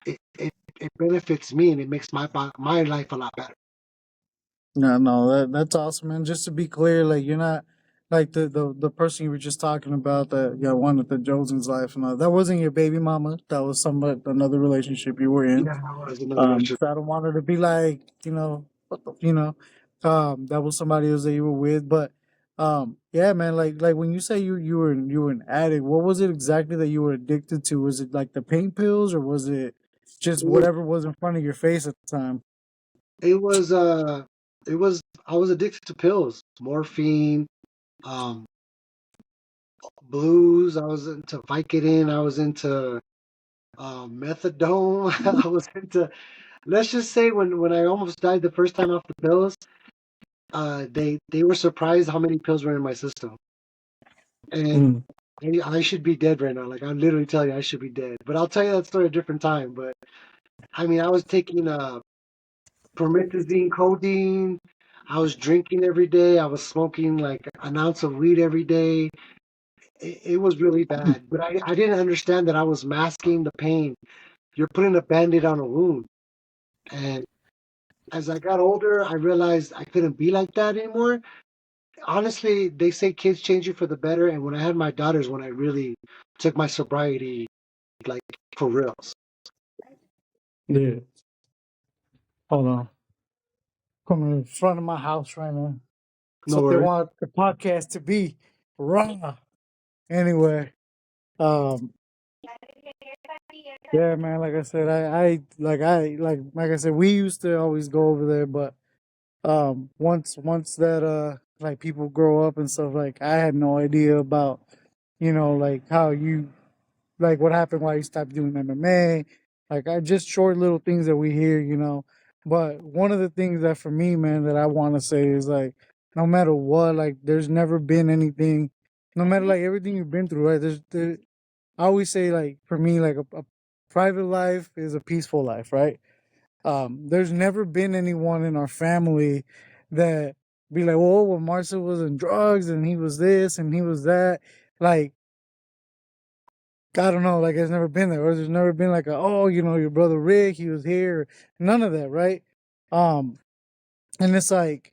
it benefits me and it makes my life a lot better. No, no, that's awesome, man. Just to be clear, like you're not like the person you were just talking about that wanted the Josen's life. No, that wasn't your baby mama. That was another relationship you were in. Yeah, that was another relationship. So I don't want her to be like, what the, that was somebody else that you were with. But yeah, man, like when you say you were an addict, what was it exactly that you were addicted to? Was it like the pain pills, or was it just It was, whatever was in front of your face at the time? it was, I was addicted to pills, morphine, um, blues. I was into Vicodin. I was into methadone. I was into. Let's just say when I almost died the first time off the pills, they were surprised how many pills were in my system, and Mm. I should be dead right now. Like I literally tell you, I should be dead. But I'll tell you that story a different time. But I mean, I was taking promethazine, codeine. I was drinking every day. I was smoking like an ounce of weed every day. It was really bad, but I didn't understand that I was masking the pain. You're putting a band-aid on a wound. And as I got older, I realized I couldn't be like that anymore. Honestly, they say kids change you for the better. And when I had my daughters, when I really took my sobriety, like for reals. Yeah. Hold on. Coming in front of my house right now. That's No what they worries. want the podcast to be. Raw. Anyway. Um Yeah, man. Like I said, like I said, we used to always go over there, but once that like people grow up and stuff, like I had no idea about, like how you like what happened, why you stopped doing MMA, like I just short little things that we hear. But one of the things that for me, man, that I want to say is like, no matter what, like there's never been anything, no matter like everything you've been through, right? I always say like for me, like a private life is a peaceful life, right? There's never been anyone in our family that be like, well, Marcel was in drugs and he was this and he was that. Like, I don't know, like it's never been there. Or there's never been like oh, your brother Rick, he was here. None of that, right? Um, and it's like,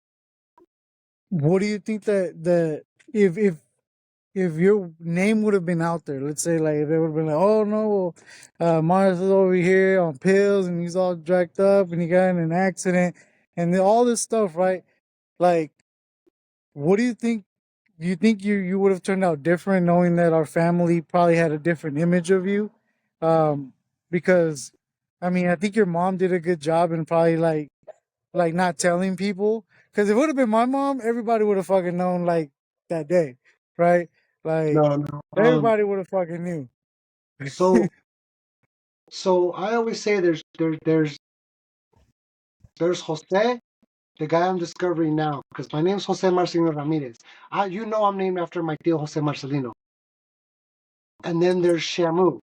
what do you think that if your name would have been out there, let's say like if they would have been like, oh no, Mars is over here on pills and he's all jacked up and he got in an accident and all this stuff, right? Like, what do you think? Do you think you would have turned out different knowing that our family probably had a different image of you? Um, because I mean, I think your mom did a good job in probably like not telling people. Because if it would have been my mom, everybody would have fucking known like that day, right? Like No, no. everybody would have fucking knew. So so I always say there's Jose, the guy I'm discovering now, because my name's Jose Marcelino Ramirez. I'm named after my tío Jose Marcelino. And then there's Shamu,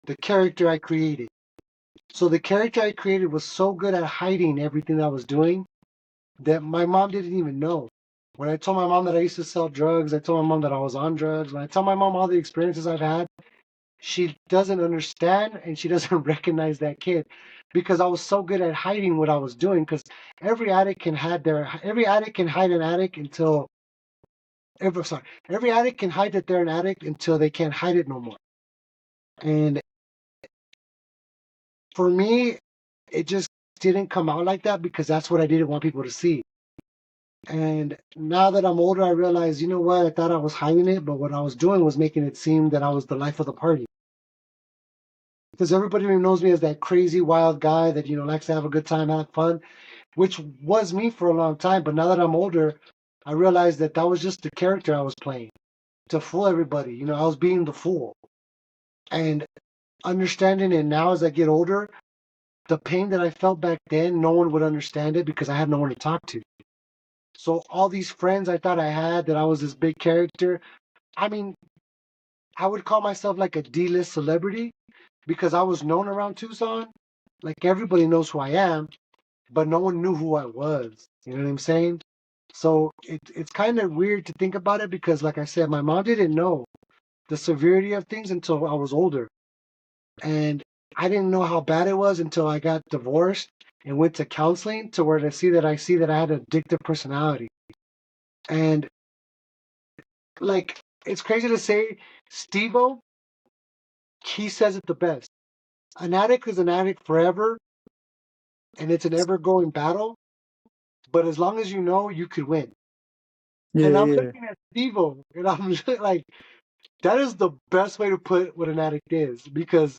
the character I created. So the character I created was so good at hiding everything I was doing that my mom didn't even know. When I told my mom that I used to sell drugs, I told my mom that I was on drugs. When I tell my mom all the experiences I've had, she doesn't understand and she doesn't recognize that kid because I was so good at hiding what I was doing. Because every addict can hide an addict until every addict can hide that they're an addict until they can't hide it no more. And for me, it just didn't come out like that because that's what I didn't want people to see. And now that I'm older, I realize, you know what? I thought I was hiding it, but what I was doing was making it seem that I was the life of the party. Because everybody knows me as that crazy, wild guy that, likes to have a good time, have fun, which was me for a long time. But now that I'm older, I realized that that was just the character I was playing to fool everybody. I was being the fool. And understanding it now as I get older, the pain that I felt back then, no one would understand it because I had no one to talk to. So all these friends I thought I had that I was this big character, I mean, I would call myself like a D-list celebrity because I was known around Tucson. Like everybody knows who I am, but no one knew who I was. You know what I'm saying? So it's kind of weird to think about it because, like I said, my mom didn't know the severity of things until I was older. And I didn't know how bad it was until I got divorced and went to counseling to where I see that I had an addictive personality. And like it's crazy to say, Steve-O, he says it the best. An addict is an addict forever, and it's an ever-going battle. But as long as you know, you could win. Yeah, And I'm yeah, looking at Steve-O, and I'm like, that is the best way to put what an addict is, because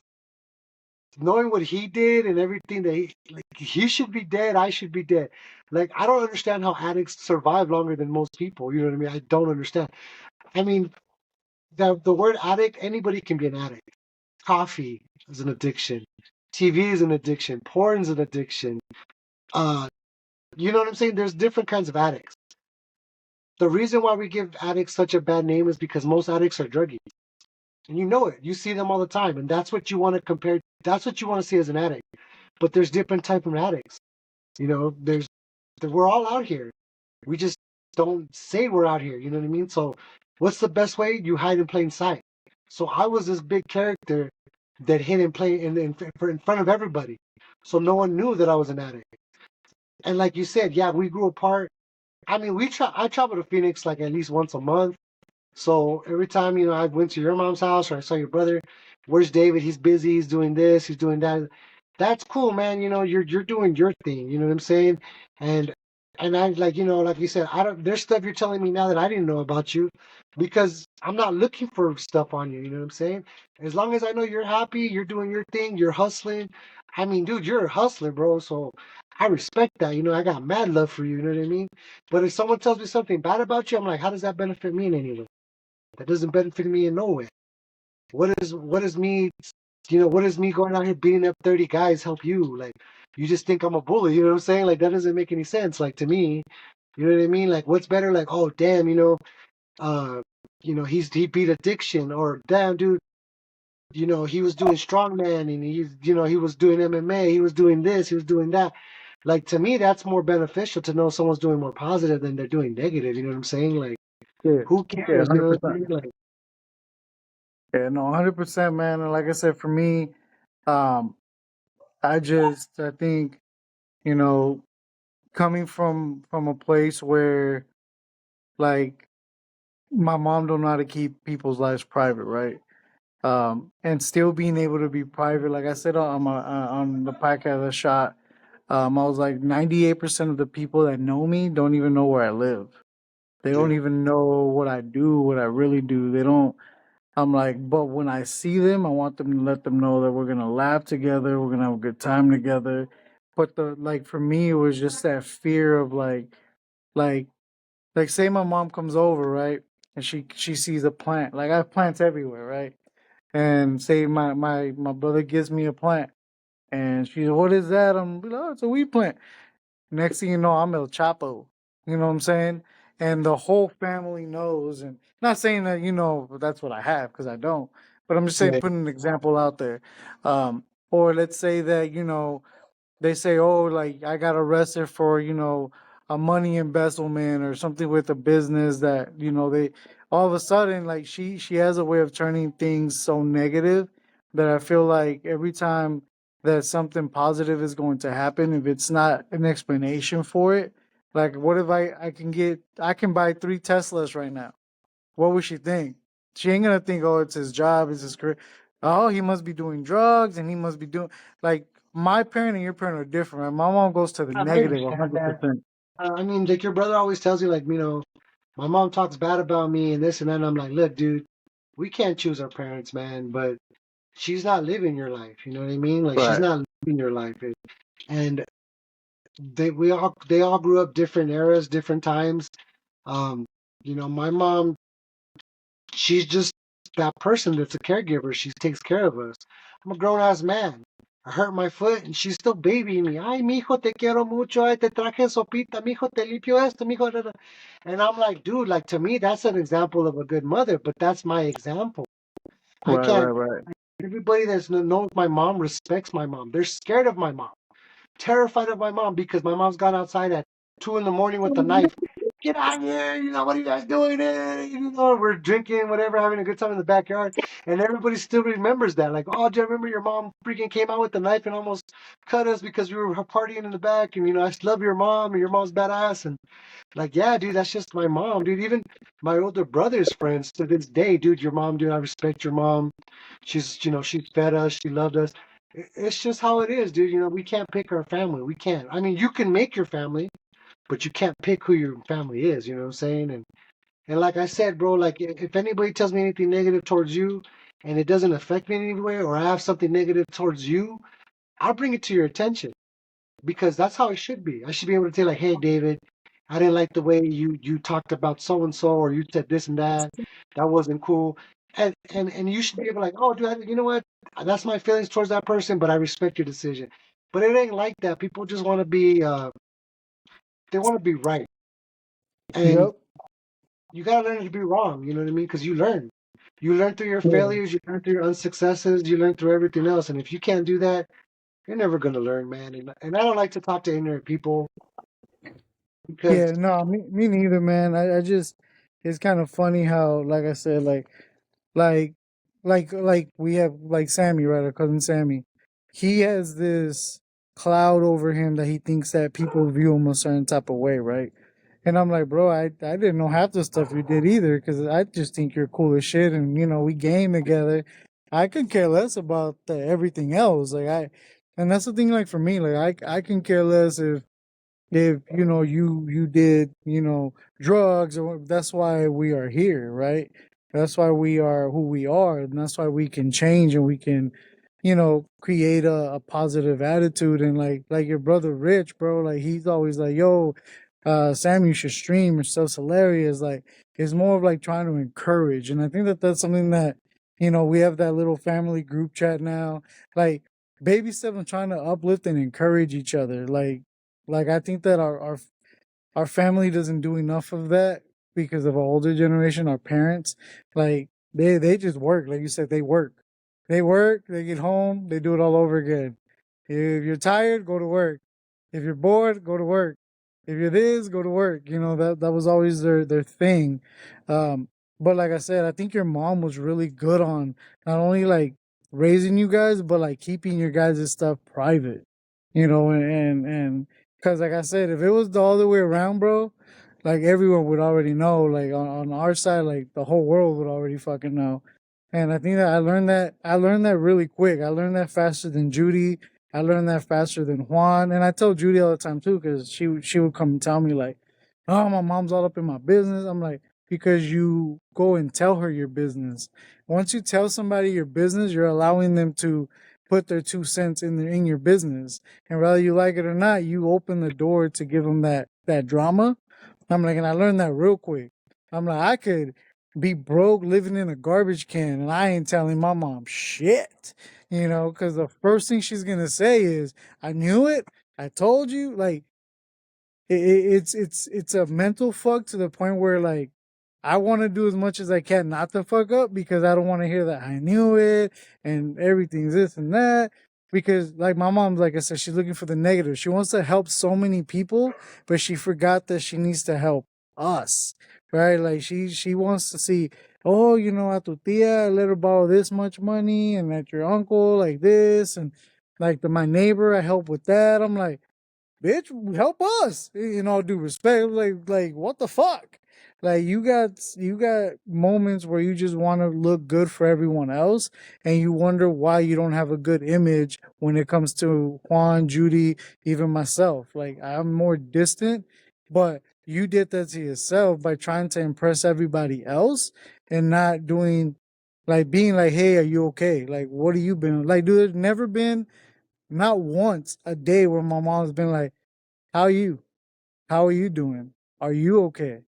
knowing what he did and everything that he should be dead, I should be dead. Like I don't understand how addicts survive longer than most people. You know what I mean? I don't understand. I mean, the word addict, anybody can be an addict. Coffee is an addiction. TV is an addiction. Porn is an addiction. Uh, you know what I'm saying? There's different kinds of addicts. The reason why we give addicts such a bad name is because most addicts are druggies. And you know it. You see them all the time. And that's what you want to compare. That's what you want to see as an addict. But there's different type of addicts. We're all out here. We just don't say we're out here. You know what I mean? So what's the best way? You hide in plain sight. So I was this big character that hid in plain in front of everybody. So no one knew that I was an addict. And like you said, yeah, we grew apart. I mean, I travel to Phoenix like at least once a month. So every time, I went to your mom's house or I saw your brother, where's David? He's busy, he's doing this, he's doing that. That's cool, man. You're doing your thing, you know what I'm saying? And And I like, like you said, I don't. There's stuff you're telling me now that I didn't know about you, because I'm not looking for stuff on you. You know what I'm saying? As long as I know you're happy, you're doing your thing, you're hustling. I mean, dude, you're a hustler, bro. So I respect that. I got mad love for you. You know what I mean? But if someone tells me something bad about you, I'm like, how does that benefit me in any way? That doesn't benefit me in no way. What is me? What does me going out here beating up 30 guys help you? Like, you just think I'm a bully. You know what I'm saying? Like, that doesn't make any sense. Like, to me, you know what I mean? Like, what's better? Like, oh damn, uh, he beat addiction, or damn, dude, he was doing strongman, and he was doing MMA, he was doing this, he was doing that. Like, to me, that's more beneficial to know someone's doing more positive than they're doing negative. You know what I'm saying? Like, Yeah, who yeah, cares? You know what I 100%. mean? Like, Yeah, no, 100%, man. And like I said, for me, um, I think, you know, coming from a place where like my mom don't know how to keep people's lives private, right? And still being able to be private. Like I said on the podcast I shot, I was like 98% of the people that know me don't even know where I live. They yeah, don't even know what I do, what I really do. They don't. I'm like, but when I see them, I want them to let them know that we're gonna laugh together, we're gonna have a good time together. But the like for me, it was just that fear of like like say my mom comes over, right, and she sees a plant. Like I have plants everywhere, right? And say my brother gives me a plant, and she's, what is that? I'm like, oh, it's a weed plant. Next thing you know, I'm El Chapo. You know what I'm saying? And the whole family knows. And not saying that, that's what I have, because I don't. But I'm just saying, yeah, putting an example out there. Or let's say that, they say, oh, like I got arrested for, a money embezzlement or something with a business that, they all of a sudden, like she has a way of turning things so negative that I feel like every time that something positive is going to happen, if it's not an explanation for it, like what if I can buy 3 Teslas right now? What would she think? She ain't gonna think, oh, it's his job, it's his career. Oh, he must be doing drugs, and he must be doing like my parent and your parent are different. Right? My mom goes to the I negative understand that. 100%. I mean, like, your brother always tells you, like, my mom talks bad about me and this and that. And I'm like, look, dude, we can't choose our parents, man, but she's not living your life. You know what I mean? Like, she's Right. not living your life. And they all grew up different eras, different times. Um, my mom, she's just that person that's a caregiver. She takes care of us. I'm a grown ass man. I hurt my foot and she's still babying me. Ay, mijo, te quiero mucho. Ay, te traje sopita. Mijo, te limpio esto. Mijo, da, da. And I'm like, dude, like, to me, that's an example of a good mother, but that's my example. I Right, right, can't, right. everybody that knows my mom respects my mom. They're scared of my mom, terrified of my mom, because my mom's gone outside at 2 in the morning with a knife. Get out of here! What are you guys doing? We're drinking, whatever, having a good time in the backyard, and everybody still remembers that. Like, oh, do you remember your mom freaking came out with the knife and almost cut us because we were partying in the back? And I love your mom, and your mom's badass. And like, yeah, dude, that's just my mom, dude. Even my older brother's friends to this day, dude, your mom, dude, I respect your mom. She's fed us, she loved us. It's just how it is, dude. We can't pick our family. We can't. I mean, you can make your family, but you can't pick who your family is. You know what I'm saying? And like I said, bro, like, if anybody tells me anything negative towards you, and it doesn't affect me in any way, or I have something negative towards you, I'll bring it to your attention, because that's how it should be. I should be able to tell, like, hey, David, I didn't like the way you talked about so and so, or you said this and that. That wasn't cool. And you should be able, like, oh, dude, you know what? That's my feelings towards that person, but I respect your decision. But it ain't like that. People just want to be, they want to be right, and Yep. you gotta learn to be wrong. You know what I mean? Because you learn through your Yeah. failures, you learn through your unsuccesses, you learn through everything else. And if you can't do that, you're never gonna learn, man. And I don't like to talk to ignorant people, because Yeah, no, me neither, man. I just, it's kind of funny how, like I said, like like we have like Sammy, right? Our cousin Sammy. He has this cloud over him that he thinks that people view him a certain type of way, right? And I'm like, bro, I didn't know half the stuff you did either, because I just think you're cool as shit, and we game together. I could care less about everything else, and that's the thing. Like for me, like I can care less if if you did drugs, or that's why we are here, right? That's why we are who we are, and that's why we can change, and we can create a positive attitude. And like your brother Rich, bro, like he's always like, yo, Sam, you should stream, your stuff's hilarious. Like it's more of like trying to encourage. And I think that that's something that we have that little family group chat now, like baby step and trying to uplift and encourage each other. Like I think that our family doesn't do enough of that because of our older generation, our parents. Like they just work. Like you said, they work. They work, they get home, they do it all over again. If you're tired, go to work. If you're bored, go to work. If you're this, go to work. That was always their thing. Um, but like I said, I think your mom was really good on not only like raising you guys, but like keeping your guys' stuff private. And because like I said, if it was the other way around, bro, like everyone would already know. Like on our side, like the whole world would already fucking know. And I think that I learned that really quick. I learned that faster than Judy. I learned that faster than Juan. And I tell Judy all the time too, because she would come and tell me like, "Oh, my mom's all up in my business." I'm like, because you go and tell her your business. Once you tell somebody your business, you're allowing them to put their 2 cents in your business. And whether you like it or not, you open the door to give them that drama. I'm like, and I learned that real quick. I'm like, I could be broke living in a garbage can and I ain't telling my mom shit, because the first thing she's gonna say is, I knew it, I told you. Like it's a mental fuck to the point where like I want to do as much as I can not to fuck up, because I don't want to hear that I knew it and everything's this and that. Because like my mom, like I said, she's looking for the negative. She wants to help so many people, but she forgot that she needs to help us, right? Like she wants to see, oh, at tu tia, let her borrow this much money, and at your uncle like this, and like my neighbor, I help with that. I'm like, bitch, help us. In all due respect, like what the fuck? Like you got moments where you just want to look good for everyone else, and you wonder why you don't have a good image when it comes to Juan, Judy, even myself. Like I'm more distant, but you did that to yourself by trying to impress everybody else and not doing, like being like, hey, are you okay? Like what have you been like? Dude, there's never been, not once a day, where my mom's been like, how are you? How are you doing? Are you okay?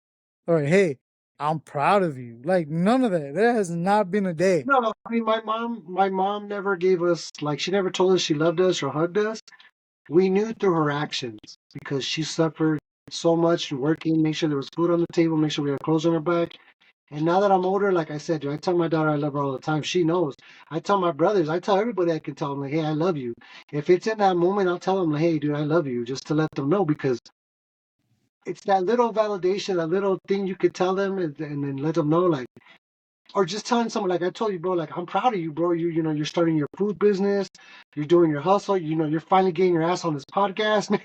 Or hey, I'm proud of you. Like none of that. There has not been a day. No, I mean my mom never gave us, like, she never told us she loved us or hugged us. We knew through her actions because she suffered so much working, make sure there was food on the table, make sure we had clothes on our back. And now that I'm older, like I said, dude, I tell my daughter I love her all the time. She knows. I tell my brothers, I tell everybody I can tell them, like, hey, I love you. If it's in that moment, I'll tell them, like, hey, dude, I love you, just to let them know, because it's that little validation, that little thing you could tell them, and then let them know, like, or just telling someone, like I told you, bro, like, I'm proud of you, bro. You're starting your food business, you're doing your hustle, you're finally getting your ass on this podcast, man.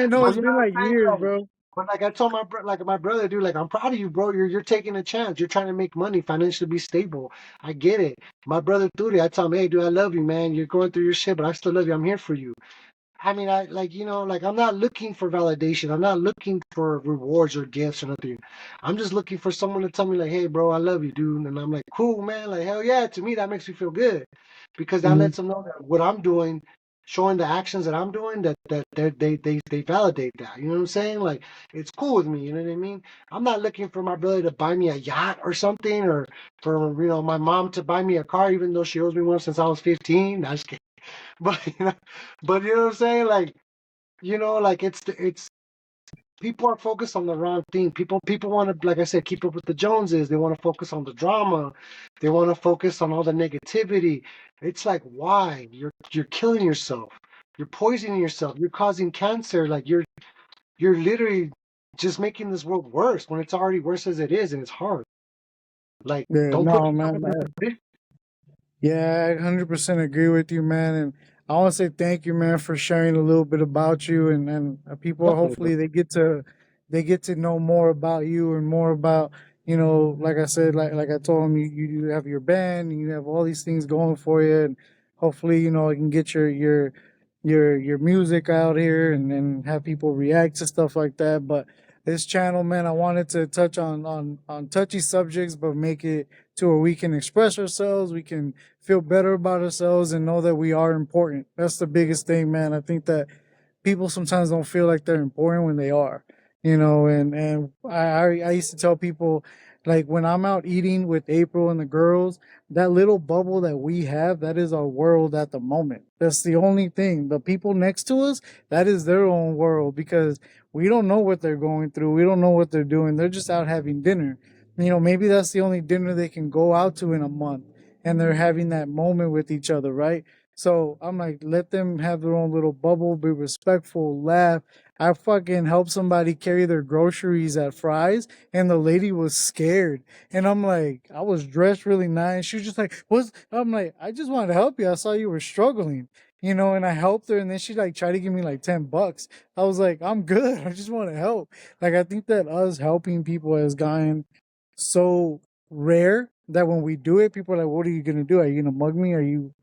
No, But it's you know been what like I'm saying? years, Like, bro. but like I told my brother, dude, like, I'm proud of you, bro. You're taking a chance. You're trying to make money, financially be stable. I get it. My brother Turi, I tell him, hey, dude, I love you, man. You're going through your shit, but I still love you. I'm here for you. I mean, I like, like, I'm not looking for validation. I'm not looking for rewards or gifts or nothing. I'm just looking for someone to tell me, like, hey, bro, I love you, dude. And I'm like, cool, man. Like, hell yeah. To me, that makes me feel good, because that Mhm. lets them know that what I'm doing, showing the actions that I'm doing, that they validate that. You know what I'm saying? Like, it's cool with me. You know what I mean? I'm not looking for my brother to buy me a yacht or something, or for my mom to buy me a car, even though she owes me one since I was 15. Nah, just kidding. But but you know what I'm saying? Like, like, it's people are focused on the wrong thing. People want to, like I said, keep up with the Joneses. They want to focus on the drama. They want to focus on all the negativity. It's like, why? You're killing yourself. You're poisoning yourself. You're causing cancer. Like, you're literally just making this world worse when it's already worse as it is, and it's hard. Like, Yeah, don't put no, yourself man. in that position. Yeah, I 100% agree with you, man. And I want to say thank you, man, for sharing a little bit about you. And people, Definitely, bro. hopefully they get to know more about you and more about, like I said, like I told them, you have your band and you have all these things going for you. And hopefully, I can get your your music out here and have people react to stuff like that. But this channel, man, I wanted to touch on touchy subjects, but make it to where we can express ourselves, we can feel better about ourselves, and know that we are important. That's the biggest thing, man. I think that people sometimes don't feel like they're important when they are, and I used to tell people, like, when I'm out eating with April and the girls, that little bubble that we have, that is our world at the moment. That's the only thing. The people next to us, that is their own world, because we don't know what they're going through. We don't know what they're doing. They're just out having dinner. Maybe that's the only dinner they can go out to in a month, and they're having that moment with each other, right? So I'm like, let them have their own little bubble, be respectful, laugh. I fucking helped somebody carry their groceries at Fry's, and the lady was scared. And I'm like, I was dressed really nice. She was just like, "What's?" I'm like, I just wanted to help you. I saw you were struggling, and I helped her. And then she like tried to give me like $10. I was like, I'm good. I just want to help. Like, I think that us helping people has gotten so rare that when we do it, people are like, "What are you gonna do? Are you gonna mug me? Are you?"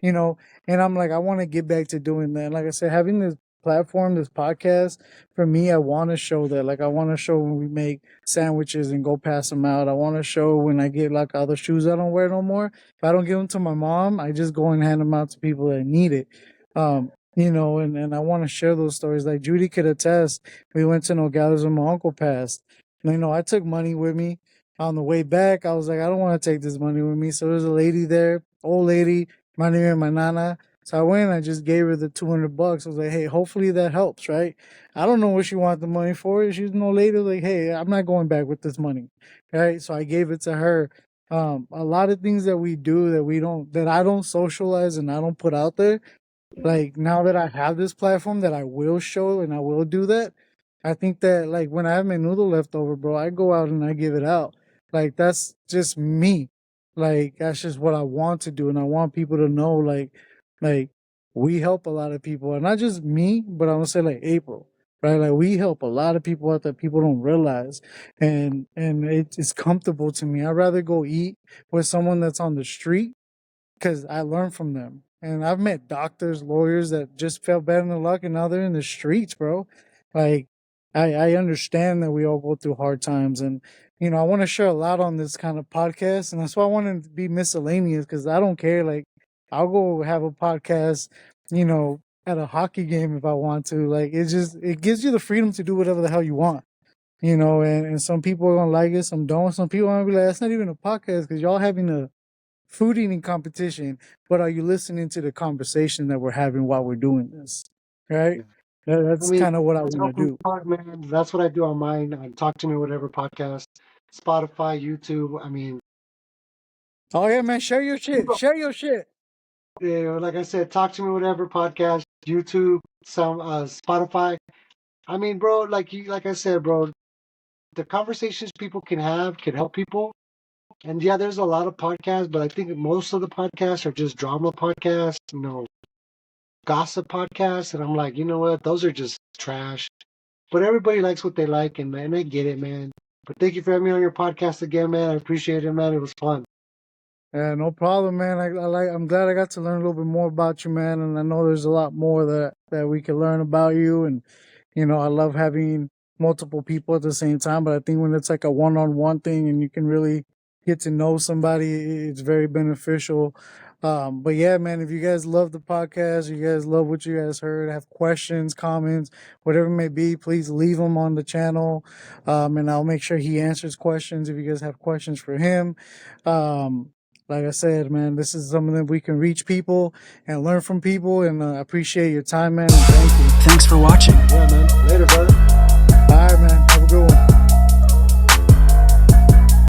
You know? And I'm like, I want to get back to doing that. Like I said, having this platform, this podcast, for me, I want to show that. Like, I want to show when we make sandwiches and go pass them out. I want to show when I get like other shoes I don't wear no more. If I don't give them to my mom, I just go and hand them out to people that need it. And I want to share those stories. Like Judy could attest. We went to Nogales when my uncle passed. I took money with me. On the way back, I was like, I don't want to take this money with me. So there's a lady there, old lady, my name and my nana. So I went and I just gave her the $200. I was like, hey, hopefully that helps, right? I don't know what she wanted the money for. She's no lady. Like, hey, I'm not going back with this money, right? So I gave it to her. A lot of things that we do that I don't socialize and I don't put out there. Like, now that I have this platform that I will show and I will do that, I think that, like, when I have my noodle left over, bro, I go out and I give it out. Like, that's just me. Like, that's just what I want to do. And I want people to know, like we help a lot of people. And not just me, but I'm going to say, like, April, right? Like, we help a lot of people out that people don't realize. And it's comfortable to me. I'd rather go eat with someone that's on the street because I learn from them. And I've met doctors, lawyers that just felt better than luck, and now they're in the streets, bro. Like, I understand that we all go through hard times, and I want to share a lot on this kind of podcast, and that's why I want to be miscellaneous, because I don't care. Like, I'll go have a podcast, at a hockey game if I want to. Like, it gives you the freedom to do whatever the hell you want. And some people are gonna like it, some don't. Some people are gonna be like, that's not even a podcast because y'all having a food eating competition, but are you listening to the conversation that we're having while we're doing this? Right? That's kind of what I want to do. Man, that's what I do on mine. Talk to Me Whatever podcast, Spotify, YouTube. I mean, oh yeah, man, share your shit. Share your shit. Like I said, Talk to Me Whatever podcast, YouTube, some Spotify. I mean, bro, like I said, bro, the conversations people can have can help people. And yeah, there's a lot of podcasts, but I think most of the podcasts are just drama podcasts, gossip podcasts. And I'm like, you know what? Those are just trash. But everybody likes what they like, and I get it, man. But thank you for having me on your podcast again, man. I appreciate it, man. It was fun. Yeah, no problem, man. I'm glad I got to learn a little bit more about you, man. And I know there's a lot more that we can learn about you. And I love having multiple people at the same time. But I think when it's like a one-on-one thing and you can really get to know somebody, it's very beneficial. But yeah, man, if you guys love the podcast, you guys love what you guys heard, have questions, comments, whatever it may be, please leave them on the channel. And I'll make sure he answers questions if you guys have questions for him. Like I said, man, this is something that we can reach people and learn from people. And I appreciate your time, man. And thank you. Thanks for watching. Yeah, man. Later, brother.